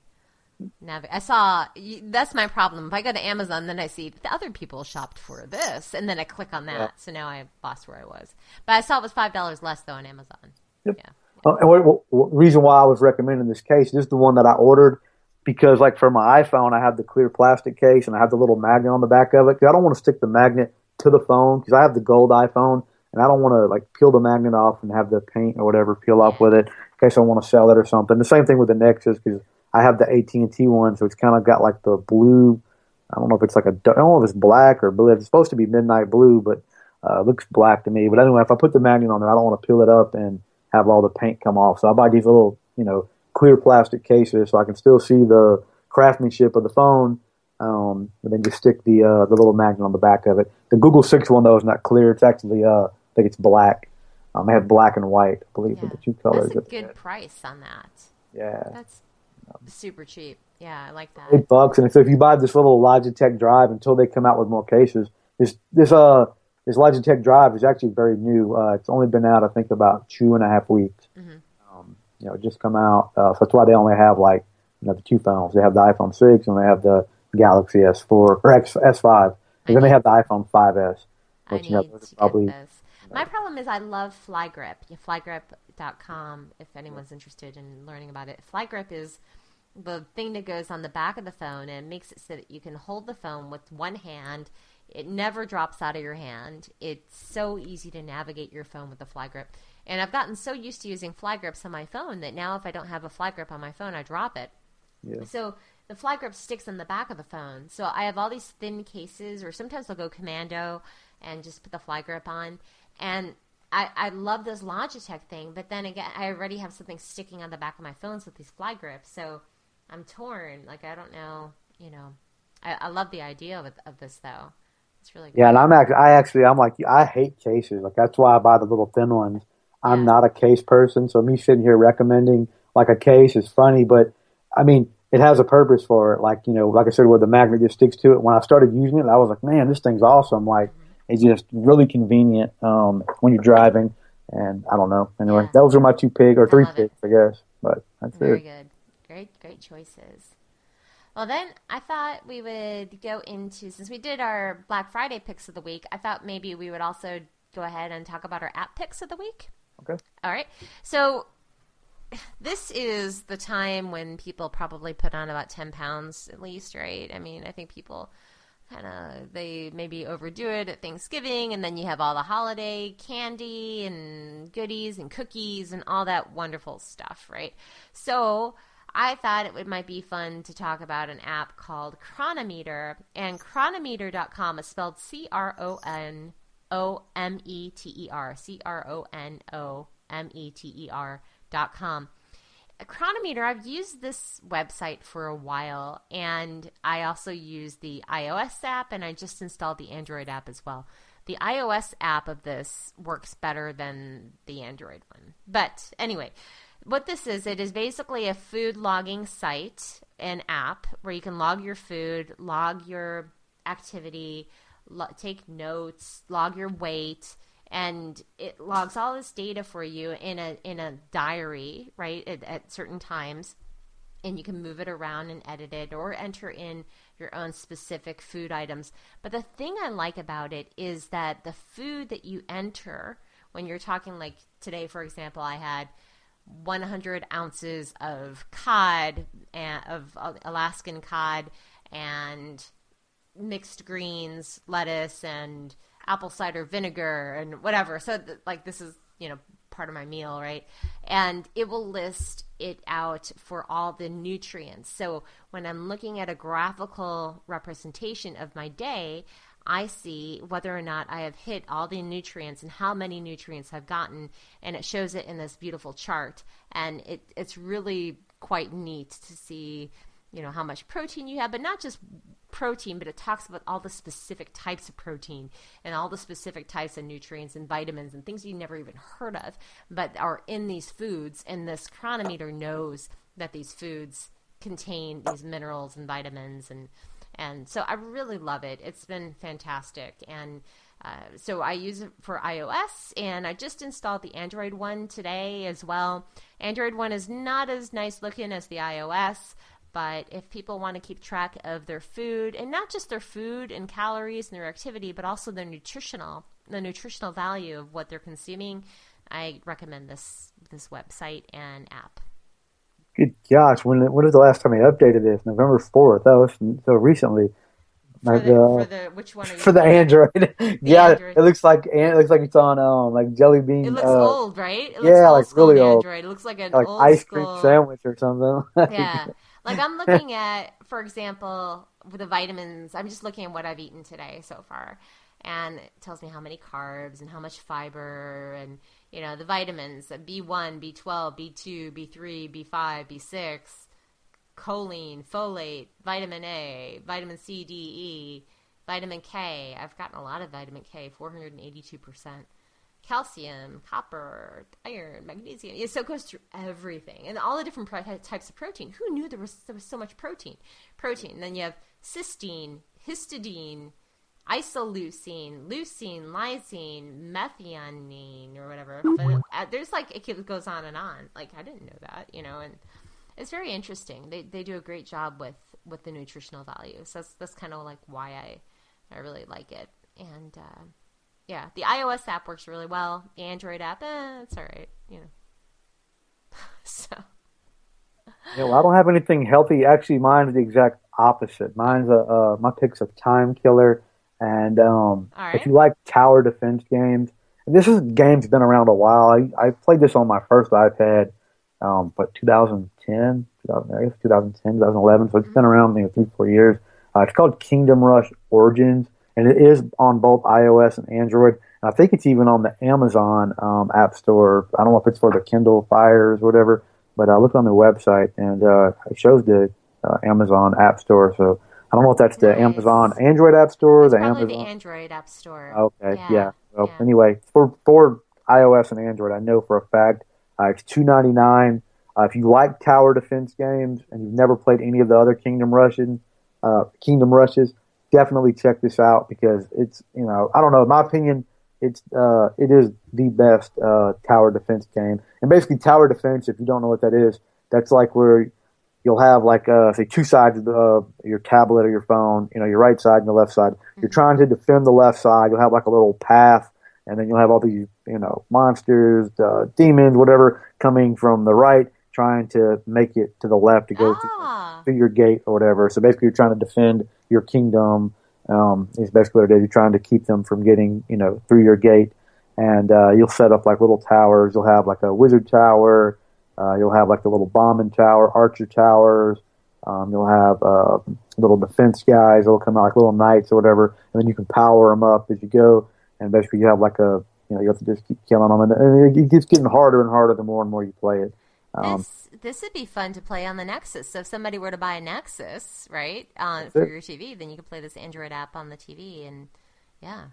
Speaker 5: I saw, that's my problem. If I go to Amazon, then I see the other people shopped for this, and then I click on that. Yeah. So now I lost where I was. But I saw it was $5 less, though, on Amazon.
Speaker 6: Yep. Yeah. And what reason why I was recommending this case, this is the one that I ordered, because like for my iPhone, I have the clear plastic case, and I have the little magnet on the back of it, because I don't want to stick the magnet to the phone, because I have the gold iPhone, and I don't want to like peel the magnet off and have the paint or whatever peel off with it, in case I want to sell it or something. The same thing with the Nexus, because I have the AT&T one, so it's kind of got like the blue. I don't know if it's like I don't know if it's black or blue. It's supposed to be midnight blue, but it looks black to me. But anyway, if I put the magnet on there, I don't want to peel it up and have all the paint come off. So I buy these little, clear plastic cases so I can still see the craftsmanship of the phone, and then just stick the little magnet on the back of it. The Google 6 one, though, is not clear. It's actually, I think it's black. I have black and white, I believe, with the 2 colors.
Speaker 5: That's a good price on that.
Speaker 6: Yeah.
Speaker 5: That's super cheap. Yeah, I like that.
Speaker 6: $8, and if you buy this little Logitech Drive until they come out with more cases, this Logitech Drive is actually very new. It's only been out, I think, about 2.5 weeks. Mm-hmm. Just come out. So that's why they only have the 2 phones. They have the iPhone 6 and they have the Galaxy S4 or S5, and then they have the iPhone 5S. Which,
Speaker 5: I need to get this. My problem is I love FlyGrip. FlyGrip.com, if anyone's interested in learning about it. FlyGrip is the thing that goes on the back of the phone, and it makes it so that you can hold the phone with one hand. It never drops out of your hand. It's so easy to navigate your phone with the FlyGrip. And I've gotten so used to using FlyGrips on my phone that now if I don't have a FlyGrip on my phone, I drop it. Yeah. So the FlyGrip sticks on the back of the phone. So I have all these thin cases, or sometimes I'll go commando and just put the FlyGrip on. And I love this Logitech thing, but then again, I already have something sticking on the back of my phones with these fly grips, so I'm torn. Like, I don't know, I love the idea of this, though. It's really good.
Speaker 6: Yeah, and I'm like, I hate cases. Like, that's why I buy the little thin ones. I'm not a case person, so me sitting here recommending, like, a case is funny, but, I mean, it has a purpose for it. Like, like I said, where the magnet just sticks to it. When I started using it, I was like, man, this thing's awesome. Like, it's just really convenient when you're driving. And I don't know. Anyway, those are my three picks, I guess. But that's
Speaker 5: Very
Speaker 6: it.
Speaker 5: good. Great choices. Well, then I thought we would go into, since we did our Black Friday picks of the week, I thought maybe we would also go ahead and talk about our app picks of the week.
Speaker 6: Okay.
Speaker 5: All right. So this is the time when people probably put on about 10 pounds at least, right? I mean, I think people they maybe overdo it at Thanksgiving, and then you have all the holiday candy and goodies and cookies and all that wonderful stuff, right? So I thought it might be fun to talk about an app called Chronometer, and chronometer.com is spelled Chronometer, Chronometer.com. Chronometer, I've used this website for a while, and I also use the iOS app, and I just installed the Android app as well. The iOS app of this works better than the Android one. But anyway, what this is, it is basically a food logging site, an app where you can log your food, log your activity, take notes, log your weight, and it logs all this data for you in a diary, right, at certain times, and you can move it around and edit it or enter in your own specific food items. But the thing I like about it is that the food that you enter, when you're talking like today, for example, I had 100 ounces of cod, of Alaskan cod, and mixed greens, lettuce, and apple cider vinegar and whatever. So this is, part of my meal, right? And it will list it out for all the nutrients. So when I'm looking at a graphical representation of my day, I see whether or not I have hit all the nutrients and how many nutrients I've gotten, and it shows it in this beautiful chart. And it's really quite neat to see, how much protein you have, but not just protein, but it talks about all the specific types of protein and all the specific types of nutrients and vitamins and things you never even heard of, but are in these foods. And this Chronometer knows that these foods contain these minerals and vitamins, and so I really love it. It's been fantastic. And so I use it for iOS, and I just installed the Android one today as well. Android one is not as nice looking as the iOS, but if people want to keep track of their food, and not just their food and calories and their activity, but also the nutritional value of what they're consuming, I recommend this website and app.
Speaker 6: Good gosh, when was the last time I updated this? November 4th. That was so recently.
Speaker 5: For the which one are you
Speaker 6: for the Android?
Speaker 5: Android.
Speaker 6: It looks like it's on like Jelly Bean.
Speaker 5: It looks old, right? It looks
Speaker 6: like really old.
Speaker 5: Android. It looks like an
Speaker 6: like
Speaker 5: old
Speaker 6: ice
Speaker 5: school
Speaker 6: cream sandwich or something.
Speaker 5: Yeah. Like I'm looking at, for example, with the vitamins, I'm just looking at what I've eaten today so far. And it tells me how many carbs and how much fiber and, the vitamins, B1, B12, B2, B3, B5, B6, choline, folate, vitamin A, vitamin C, D, E, vitamin K. I've gotten a lot of vitamin K, 482%. Calcium, copper, iron, magnesium. So it goes through everything and all the different types of protein. Who knew there was so much protein? Then you have cysteine, histidine, isoleucine, leucine, lysine, methionine, or whatever. But there's it goes on and on. Like, I didn't know that, and it's very interesting. They do a great job with the nutritional value. So that's kind of like why I really like it. And yeah, the iOS app works really well. The Android app, it's all right, So.
Speaker 6: Yeah, well, I don't have anything healthy. Actually, mine is the exact opposite. Mine's my pick's a time killer. And if you like tower defense games, this game's been around a while. I played this on my first iPad, 2010, 2011. So it's been around 3-4 years. It's called Kingdom Rush Origins. And it is on both iOS and Android. And I think it's even on the Amazon App Store. I don't know if it's for the Kindle Fires or whatever, but I looked on their website and it shows the Amazon App Store. So I don't know if that's the Amazon Android App Store or the
Speaker 5: Amazon.
Speaker 6: The
Speaker 5: Android App Store.
Speaker 6: Okay, yeah. Well, anyway, for iOS and Android, I know for a fact it's $2.99. If you like tower defense games and you've never played any of the other Kingdom Rushes, definitely check this out because it's, I don't know, in my opinion, it is the best tower defense game. And basically, tower defense, if you don't know what that is, that's like where you'll have like say two sides of your tablet or your phone, your right side and your left side. You're trying to defend the left side. You'll have like a little path, and then you'll have all these monsters, demons, whatever, coming from the right, trying to make it to the left to go through your gate or whatever. So basically, you're trying to defend your kingdom. Is basically what it is. You're trying to keep them from getting through your gate, and you'll set up like little towers. You'll have like a wizard tower. You'll have like the little bombing tower, archer towers. You'll have little defense guys that'll come out like little knights or whatever, and then you can power them up as you go. And basically, you have like you have to just keep killing them, and it keeps getting harder and harder the more and more you play it.
Speaker 5: This would be fun to play on the Nexus. So if somebody were to buy a Nexus, right, for your TV, then you could play this Android app on the TV, and yeah,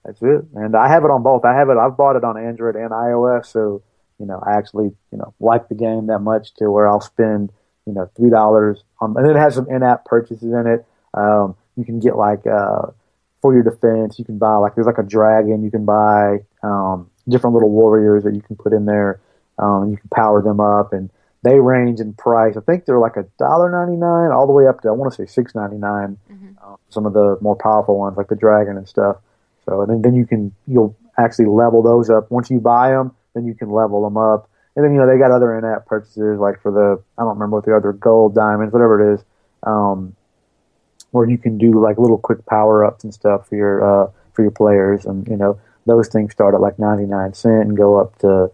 Speaker 6: that's it. And I have it on both. I've bought it on Android and iOS, so I actually like the game that much to where I'll spend $3 on, and it has some in-app purchases in it. You can get like for your defense, you can buy like there's like a dragon. You can buy different little warriors that you can put in there. You can power them up, and they range in price. I think they're like $1.99 all the way up to I want to say $6.99. Some of the more powerful ones, like the dragon and stuff. So and then you'll actually level those up once you buy them. Then you can level them up, and then they got other in-app purchases like for I don't remember what the other gold, diamonds, whatever it is, where you can do like little quick power ups and stuff for your players, and those things start at like 99 cents and go up to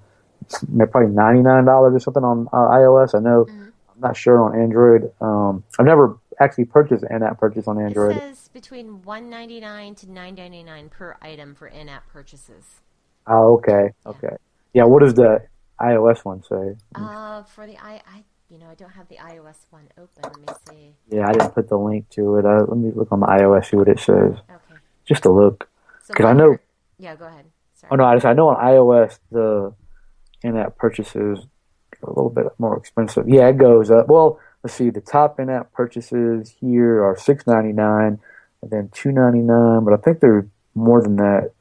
Speaker 6: probably $99 or something on iOS. I know. I'm not sure on Android. I've never actually purchased an in-app purchase on Android.
Speaker 5: It says between $1.99 to $9.99 per item for in-app purchases.
Speaker 6: Oh, okay. Yeah, what does the iOS one say?
Speaker 5: For the I don't have the iOS one open. Let me see.
Speaker 6: Yeah, I didn't put the link to it. Let me look on the iOS, see what it says.
Speaker 5: Okay.
Speaker 6: Just to look, because
Speaker 5: So
Speaker 6: I know.
Speaker 5: Yeah, go ahead. Sorry.
Speaker 6: Oh no, I know on iOS the in-app purchases are a little bit more expensive. Yeah, it goes up. Well, let's see. The top in-app purchases here are $6.99 and then $2.99, but I think they're more than that.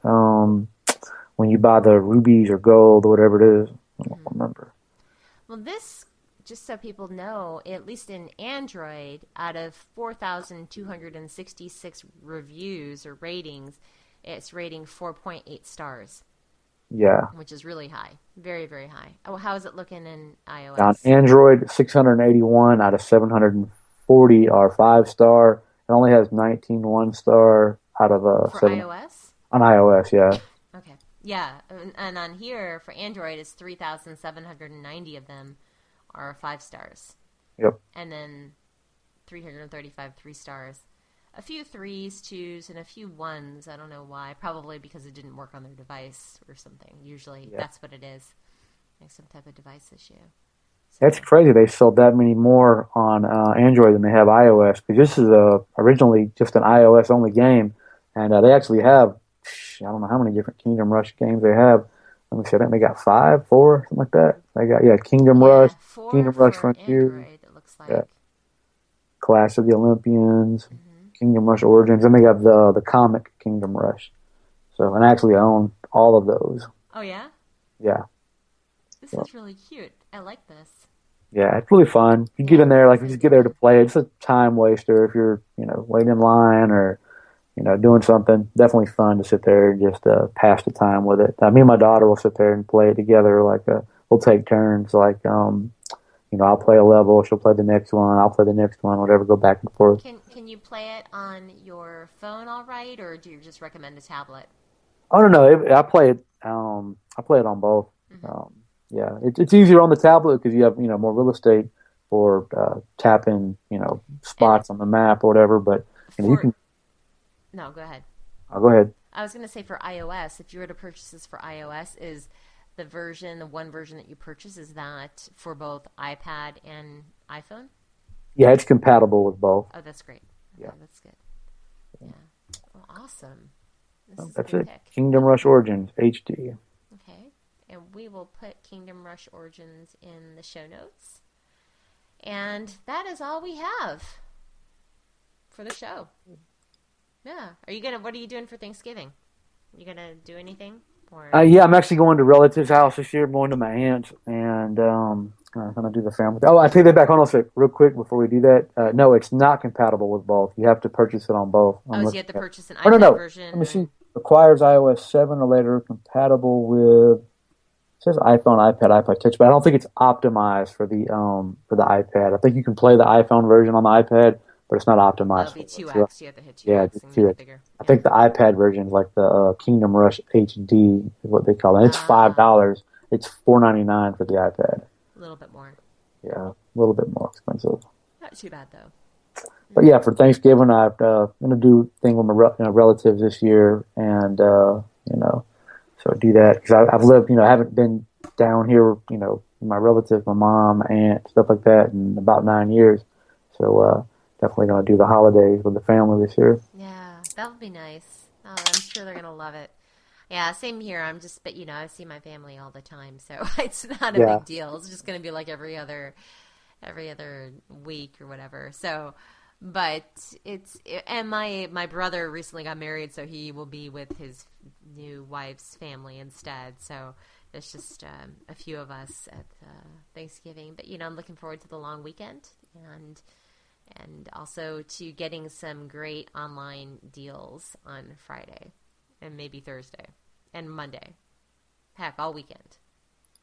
Speaker 6: When you buy the rubies or gold or whatever it is, I don't remember.
Speaker 5: Well, this, just so people know, at least in Android, out of 4,266 reviews or ratings, it's rating 4.8 stars.
Speaker 6: Yeah.
Speaker 5: Which is really high. Very, very high. Oh, how is it looking in iOS?
Speaker 6: On Android, 681 out of 740 are 5-star. It only has 19 1-star out of
Speaker 5: For
Speaker 6: 7.
Speaker 5: iOS?
Speaker 6: On iOS, yeah.
Speaker 5: Okay. Yeah, and on here, for Android, it's 3,790 of them are 5 stars.
Speaker 6: Yep.
Speaker 5: And then 335 3 stars. A few 3s, 2s, and a few 1s. I don't know why. Probably because it didn't work on their device or something. Usually that's what it is. Like some type of device issue. So.
Speaker 6: That's crazy. They sold that many more on Android than they have iOS. Because this is originally just an iOS-only game. And they actually have, I don't know how many different Kingdom Rush games they have. Let me see. I think they got 5, 4, something like that. They got, Kingdom Rush,
Speaker 5: 4
Speaker 6: Kingdom Rush
Speaker 5: for
Speaker 6: Frontier.
Speaker 5: Android, it looks like.
Speaker 6: Clash of the Olympians. Kingdom Rush Origins, and they got the comic Kingdom Rush. So, and I actually own all of those.
Speaker 5: Oh yeah?
Speaker 6: Yeah.
Speaker 5: This is really cute. I like this.
Speaker 6: Yeah, it's really fun. You get in there, like you just get there to play. It's a time waster if you're, waiting in line or, doing something. Definitely fun to sit there and just pass the time with it. Me and my daughter will sit there and play it together. Like we'll take turns. Like I'll play a level, she'll play the next one, I'll play the next one, whatever, go back and forth.
Speaker 5: Can you play it on your phone all right, or do you just recommend a tablet?
Speaker 6: Oh, no, I play it on both. Yeah, it's easier on the tablet because you have, more real estate for tapping, spots on the map or whatever, but you can...
Speaker 5: No, go ahead.
Speaker 6: Oh, go ahead.
Speaker 5: I was going to say for iOS, if you were to purchase this for iOS, is the one version that you purchase, is that for both iPad and iPhone?
Speaker 6: Yeah, it's compatible with both.
Speaker 5: Oh, that's great. Okay, that's good. Yeah. Well, awesome.
Speaker 6: That's it. Pick. Kingdom Rush Origins HD.
Speaker 5: Okay. And we will put Kingdom Rush Origins in the show notes. And that is all we have for the show. Yeah. What are you doing for Thanksgiving? You going to do anything?
Speaker 6: Yeah, I'm actually going to relatives' house this year. I'm going to my aunt's, and I'm going to do the family. Oh, I take that back. Hold on a sec, real quick, before we do that. No, it's not compatible with both. You have to purchase it on both.
Speaker 5: So you have to purchase an iPad version?
Speaker 6: Let me see. Requires iOS 7 or later, compatible with, it says iPhone, iPad Touch, but I don't think it's optimized for the iPad. I think you can play the iPhone version on the iPad, but it's not optimized.
Speaker 5: It'll be 2X. You have to hit 2X and
Speaker 6: 2X.
Speaker 5: make it bigger.
Speaker 6: I think the iPad version is like the Kingdom Rush HD is what they call it. And it's $5. It's $4.99 for the iPad.
Speaker 5: A little bit more.
Speaker 6: Yeah, a little bit more expensive.
Speaker 5: Not too bad though.
Speaker 6: But yeah, for Thanksgiving, I'm going to do a thing with my relatives this year, and so do that because I've lived, I haven't been down here, with my relatives, my mom, aunt, stuff like that, in about 9 years. So definitely going to do the holidays with the family this year.
Speaker 5: Yeah, that would be nice. Oh, I'm sure they're going to love it. Yeah, same here. But I see my family all the time, so it's not a big deal. It's just going to be like every other week or whatever. So. But and my brother recently got married, so he will be with his new wife's family instead. So there's just a few of us at Thanksgiving. But I'm looking forward to the long weekend and also to getting some great online deals on Friday and maybe Thursday and Monday. Heck, all weekend.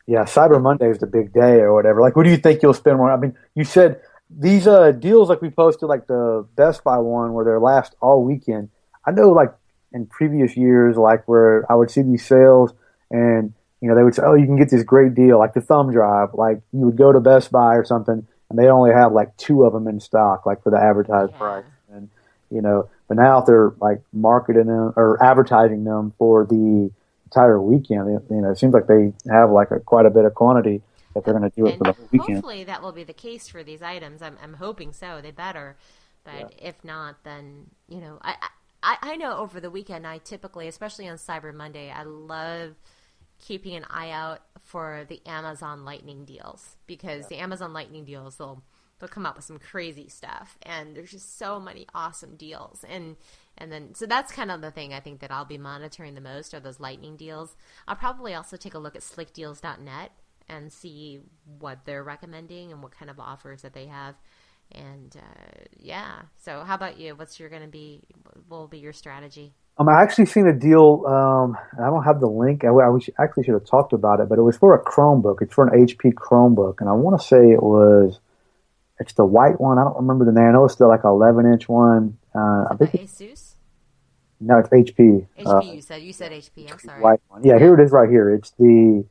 Speaker 6: Yeah, Cyber Monday is the big day or whatever. Like, what do you think you'll spend more? I mean, you said. These deals like we posted, like the Best Buy one, where they're last all weekend. I know, like in previous years, like where I would see these sales, and they would say, "Oh, you can get this great deal, like the thumb drive." Like you would go to Best Buy or something, and they only have like 2 of them in stock, like for the advertised price. And but now they're like marketing them or advertising them for the entire weekend. It seems like they have like quite a bit of quantity. If they're going to do it for the whole weekend.
Speaker 5: Hopefully that will be the case for these items. I'm hoping so. They better. But if not, then, I know over the weekend I typically, especially on Cyber Monday, I love keeping an eye out for the Amazon Lightning deals. Because the Amazon Lightning deals, they'll come up with some crazy stuff. And there's just so many awesome deals. And then, so that's kind of the thing I think that I'll be monitoring the most are those Lightning deals. I'll probably also take a look at slickdeals.net. And see what they're recommending and what kind of offers that they have. And, So how about you? What will be your strategy?
Speaker 6: I actually seen a deal. I don't have the link. I actually should have talked about it, but it was for a Chromebook. It's for an HP Chromebook. And I want to say it's the white one. I don't remember the name. I know it's the like 11-inch one.
Speaker 5: I think
Speaker 6: Asus? No, it's HP.
Speaker 5: HP, you said HP. I'm sorry.
Speaker 6: White one. Yeah, here it is right here. It's the...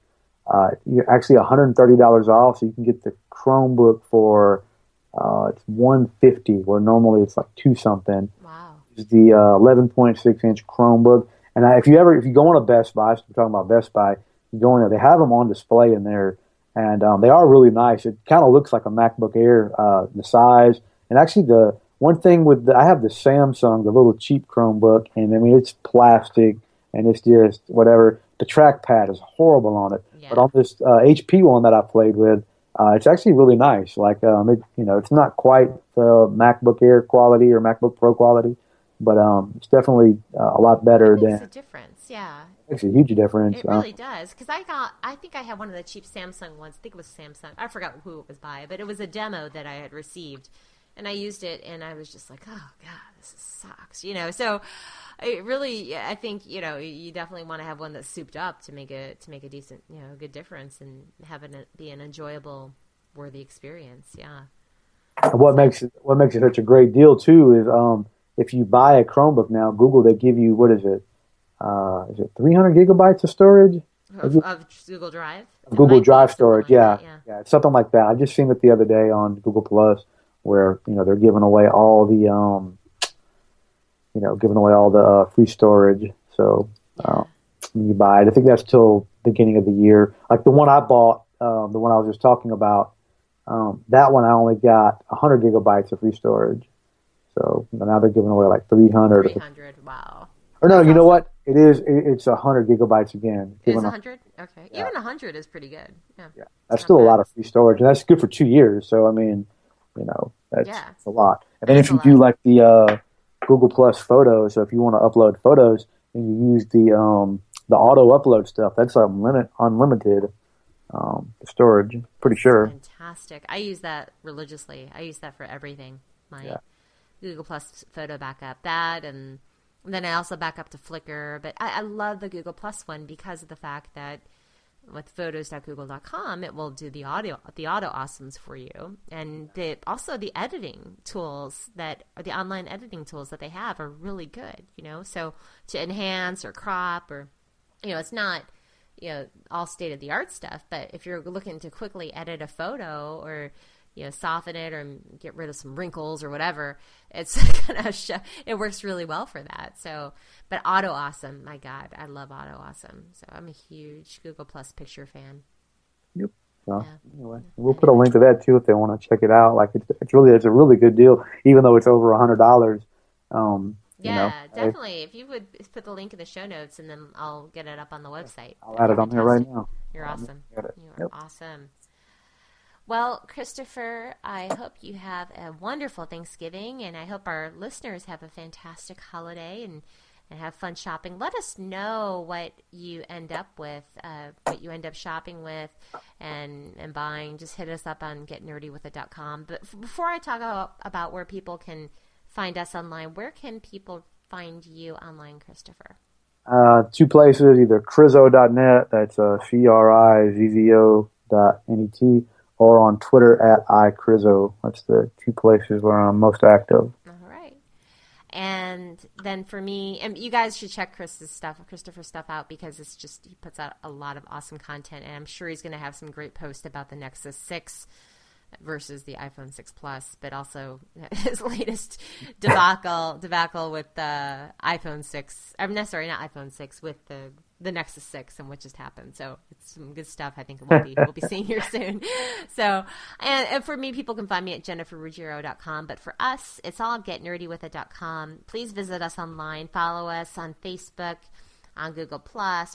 Speaker 6: you're actually $130 off, so you can get the Chromebook for it's $150, where normally it's like $2 something.
Speaker 5: Wow!
Speaker 6: It's the 11.6-inch Chromebook, and if you go on a Best Buy, so we're talking about Best Buy, you go in there, they have them on display in there, and they are really nice. It kind of looks like a MacBook Air, the size, and actually the one thing I have the Samsung, the little cheap Chromebook, and I mean it's plastic and it's just whatever. The trackpad is horrible on it, but on this HP one that I played with, it's actually really nice. Like it's not quite the MacBook Air quality or MacBook Pro quality, but it's definitely a lot better than.
Speaker 5: It makes a difference, yeah.
Speaker 6: It makes a huge difference.
Speaker 5: It really does, because I think I had one of the cheap Samsung ones. I think it was Samsung. I forgot who it was by, but it was a demo that I had received, and I used it, and I was just like, oh god, this sucks, So. It really, I think, you definitely want to have one that's souped up to make a decent, good difference and have it be an enjoyable, worthy experience. Yeah.
Speaker 6: What makes it such a great deal too is if you buy a Chromebook now, Google, they give you, what is it? Is it 300 gigabytes of storage?
Speaker 5: Of Google Drive?
Speaker 6: Google Drive storage,
Speaker 5: like
Speaker 6: yeah, something like that. I just seen it the other day on Google Plus, where they're giving away all the free storage. So when you buy it, I think that's till beginning of the year. Like the one I bought, the one I was just talking about, that one I only got 100 gigabytes of free storage. So now they're giving away like 300.
Speaker 5: 300, wow.
Speaker 6: Or no, you know what? It is. It's 100 gigabytes again.
Speaker 5: It's 100. Okay, yeah. Even 100 is pretty good. Yeah,
Speaker 6: that's still a lot of free storage, and that's good for 2 years. So I mean, that's a lot. And then if you do like the Google Plus photos, so if you want to upload photos and you use the auto upload stuff, that's unlimited storage. Pretty sure.
Speaker 5: Fantastic. I use that religiously. I use that for everything. My Google Plus photo backup, that, and then I also back up to Flickr. But I love the Google Plus one because of the fact that with photos.google.com, it will do the auto awesomes for you, and also the editing tools the online editing tools that they have are really good. So to enhance or crop, or it's not all state of the art stuff, but if you're looking to quickly edit a photo or soften it or get rid of some wrinkles or whatever, it's it works really well for that. So, but Auto Awesome, my God, I love Auto Awesome. So I'm a huge Google Plus picture fan.
Speaker 6: Yep. Well, anyway, we'll put a link to that too if they want to check it out. Like it's a really good deal, even though it's over $100.
Speaker 5: Definitely. If you would put the link in the show notes, and then I'll get it up on the website.
Speaker 6: I'll add it on there right now.
Speaker 5: You're awesome. You are awesome. Well, Christopher, I hope you have a wonderful Thanksgiving, and I hope our listeners have a fantastic holiday and have fun shopping. Let us know what you end up with, what you end up shopping with and buying. Just hit us up on getnerdywithit.com. But before I talk about where people can find us online, where can people find you online, Christopher?
Speaker 6: 2 places, either crizzo.net, that's CRIZZO.net, or on Twitter at iCrizzo. That's the 2 places where I'm most active.
Speaker 5: All right. And then for me, and you guys should check Christopher's stuff out, because he puts out a lot of awesome content, and I'm sure he's going to have some great posts about the Nexus 6 versus the iPhone 6 Plus, but also his latest debacle with the iPhone 6. Not iPhone 6, with the Nexus 6 and what just happened. So it's some good stuff. I think we'll be seeing here soon. So, and for me, people can find me at jenniferruggiero.com. But for us, it's all getnerdywithit.com. Please visit us online. Follow us on Facebook, on Google+.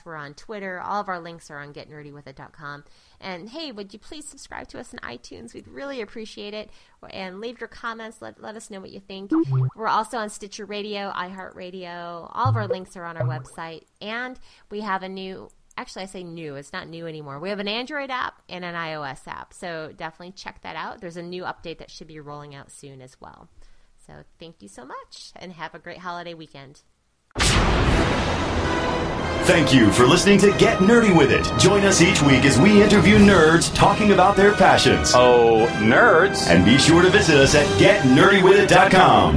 Speaker 5: We're on Twitter. All of our links are on getnerdywithit.com. And hey, would you please subscribe to us on iTunes? We'd really appreciate it. And leave your comments. Let us know what you think. We're also on Stitcher Radio, iHeartRadio. All of our links are on our website. And we have a new, actually I say new, it's not new anymore. We have an Android app and an iOS app. So definitely check that out. There's a new update that should be rolling out soon as well. So thank you so much, and have a great holiday weekend.
Speaker 3: Thank you for listening to Get Nerdy With It. Join us each week as we interview nerds talking about their passions.
Speaker 4: Oh, nerds.
Speaker 3: And be sure to visit us at getnerdywithit.com.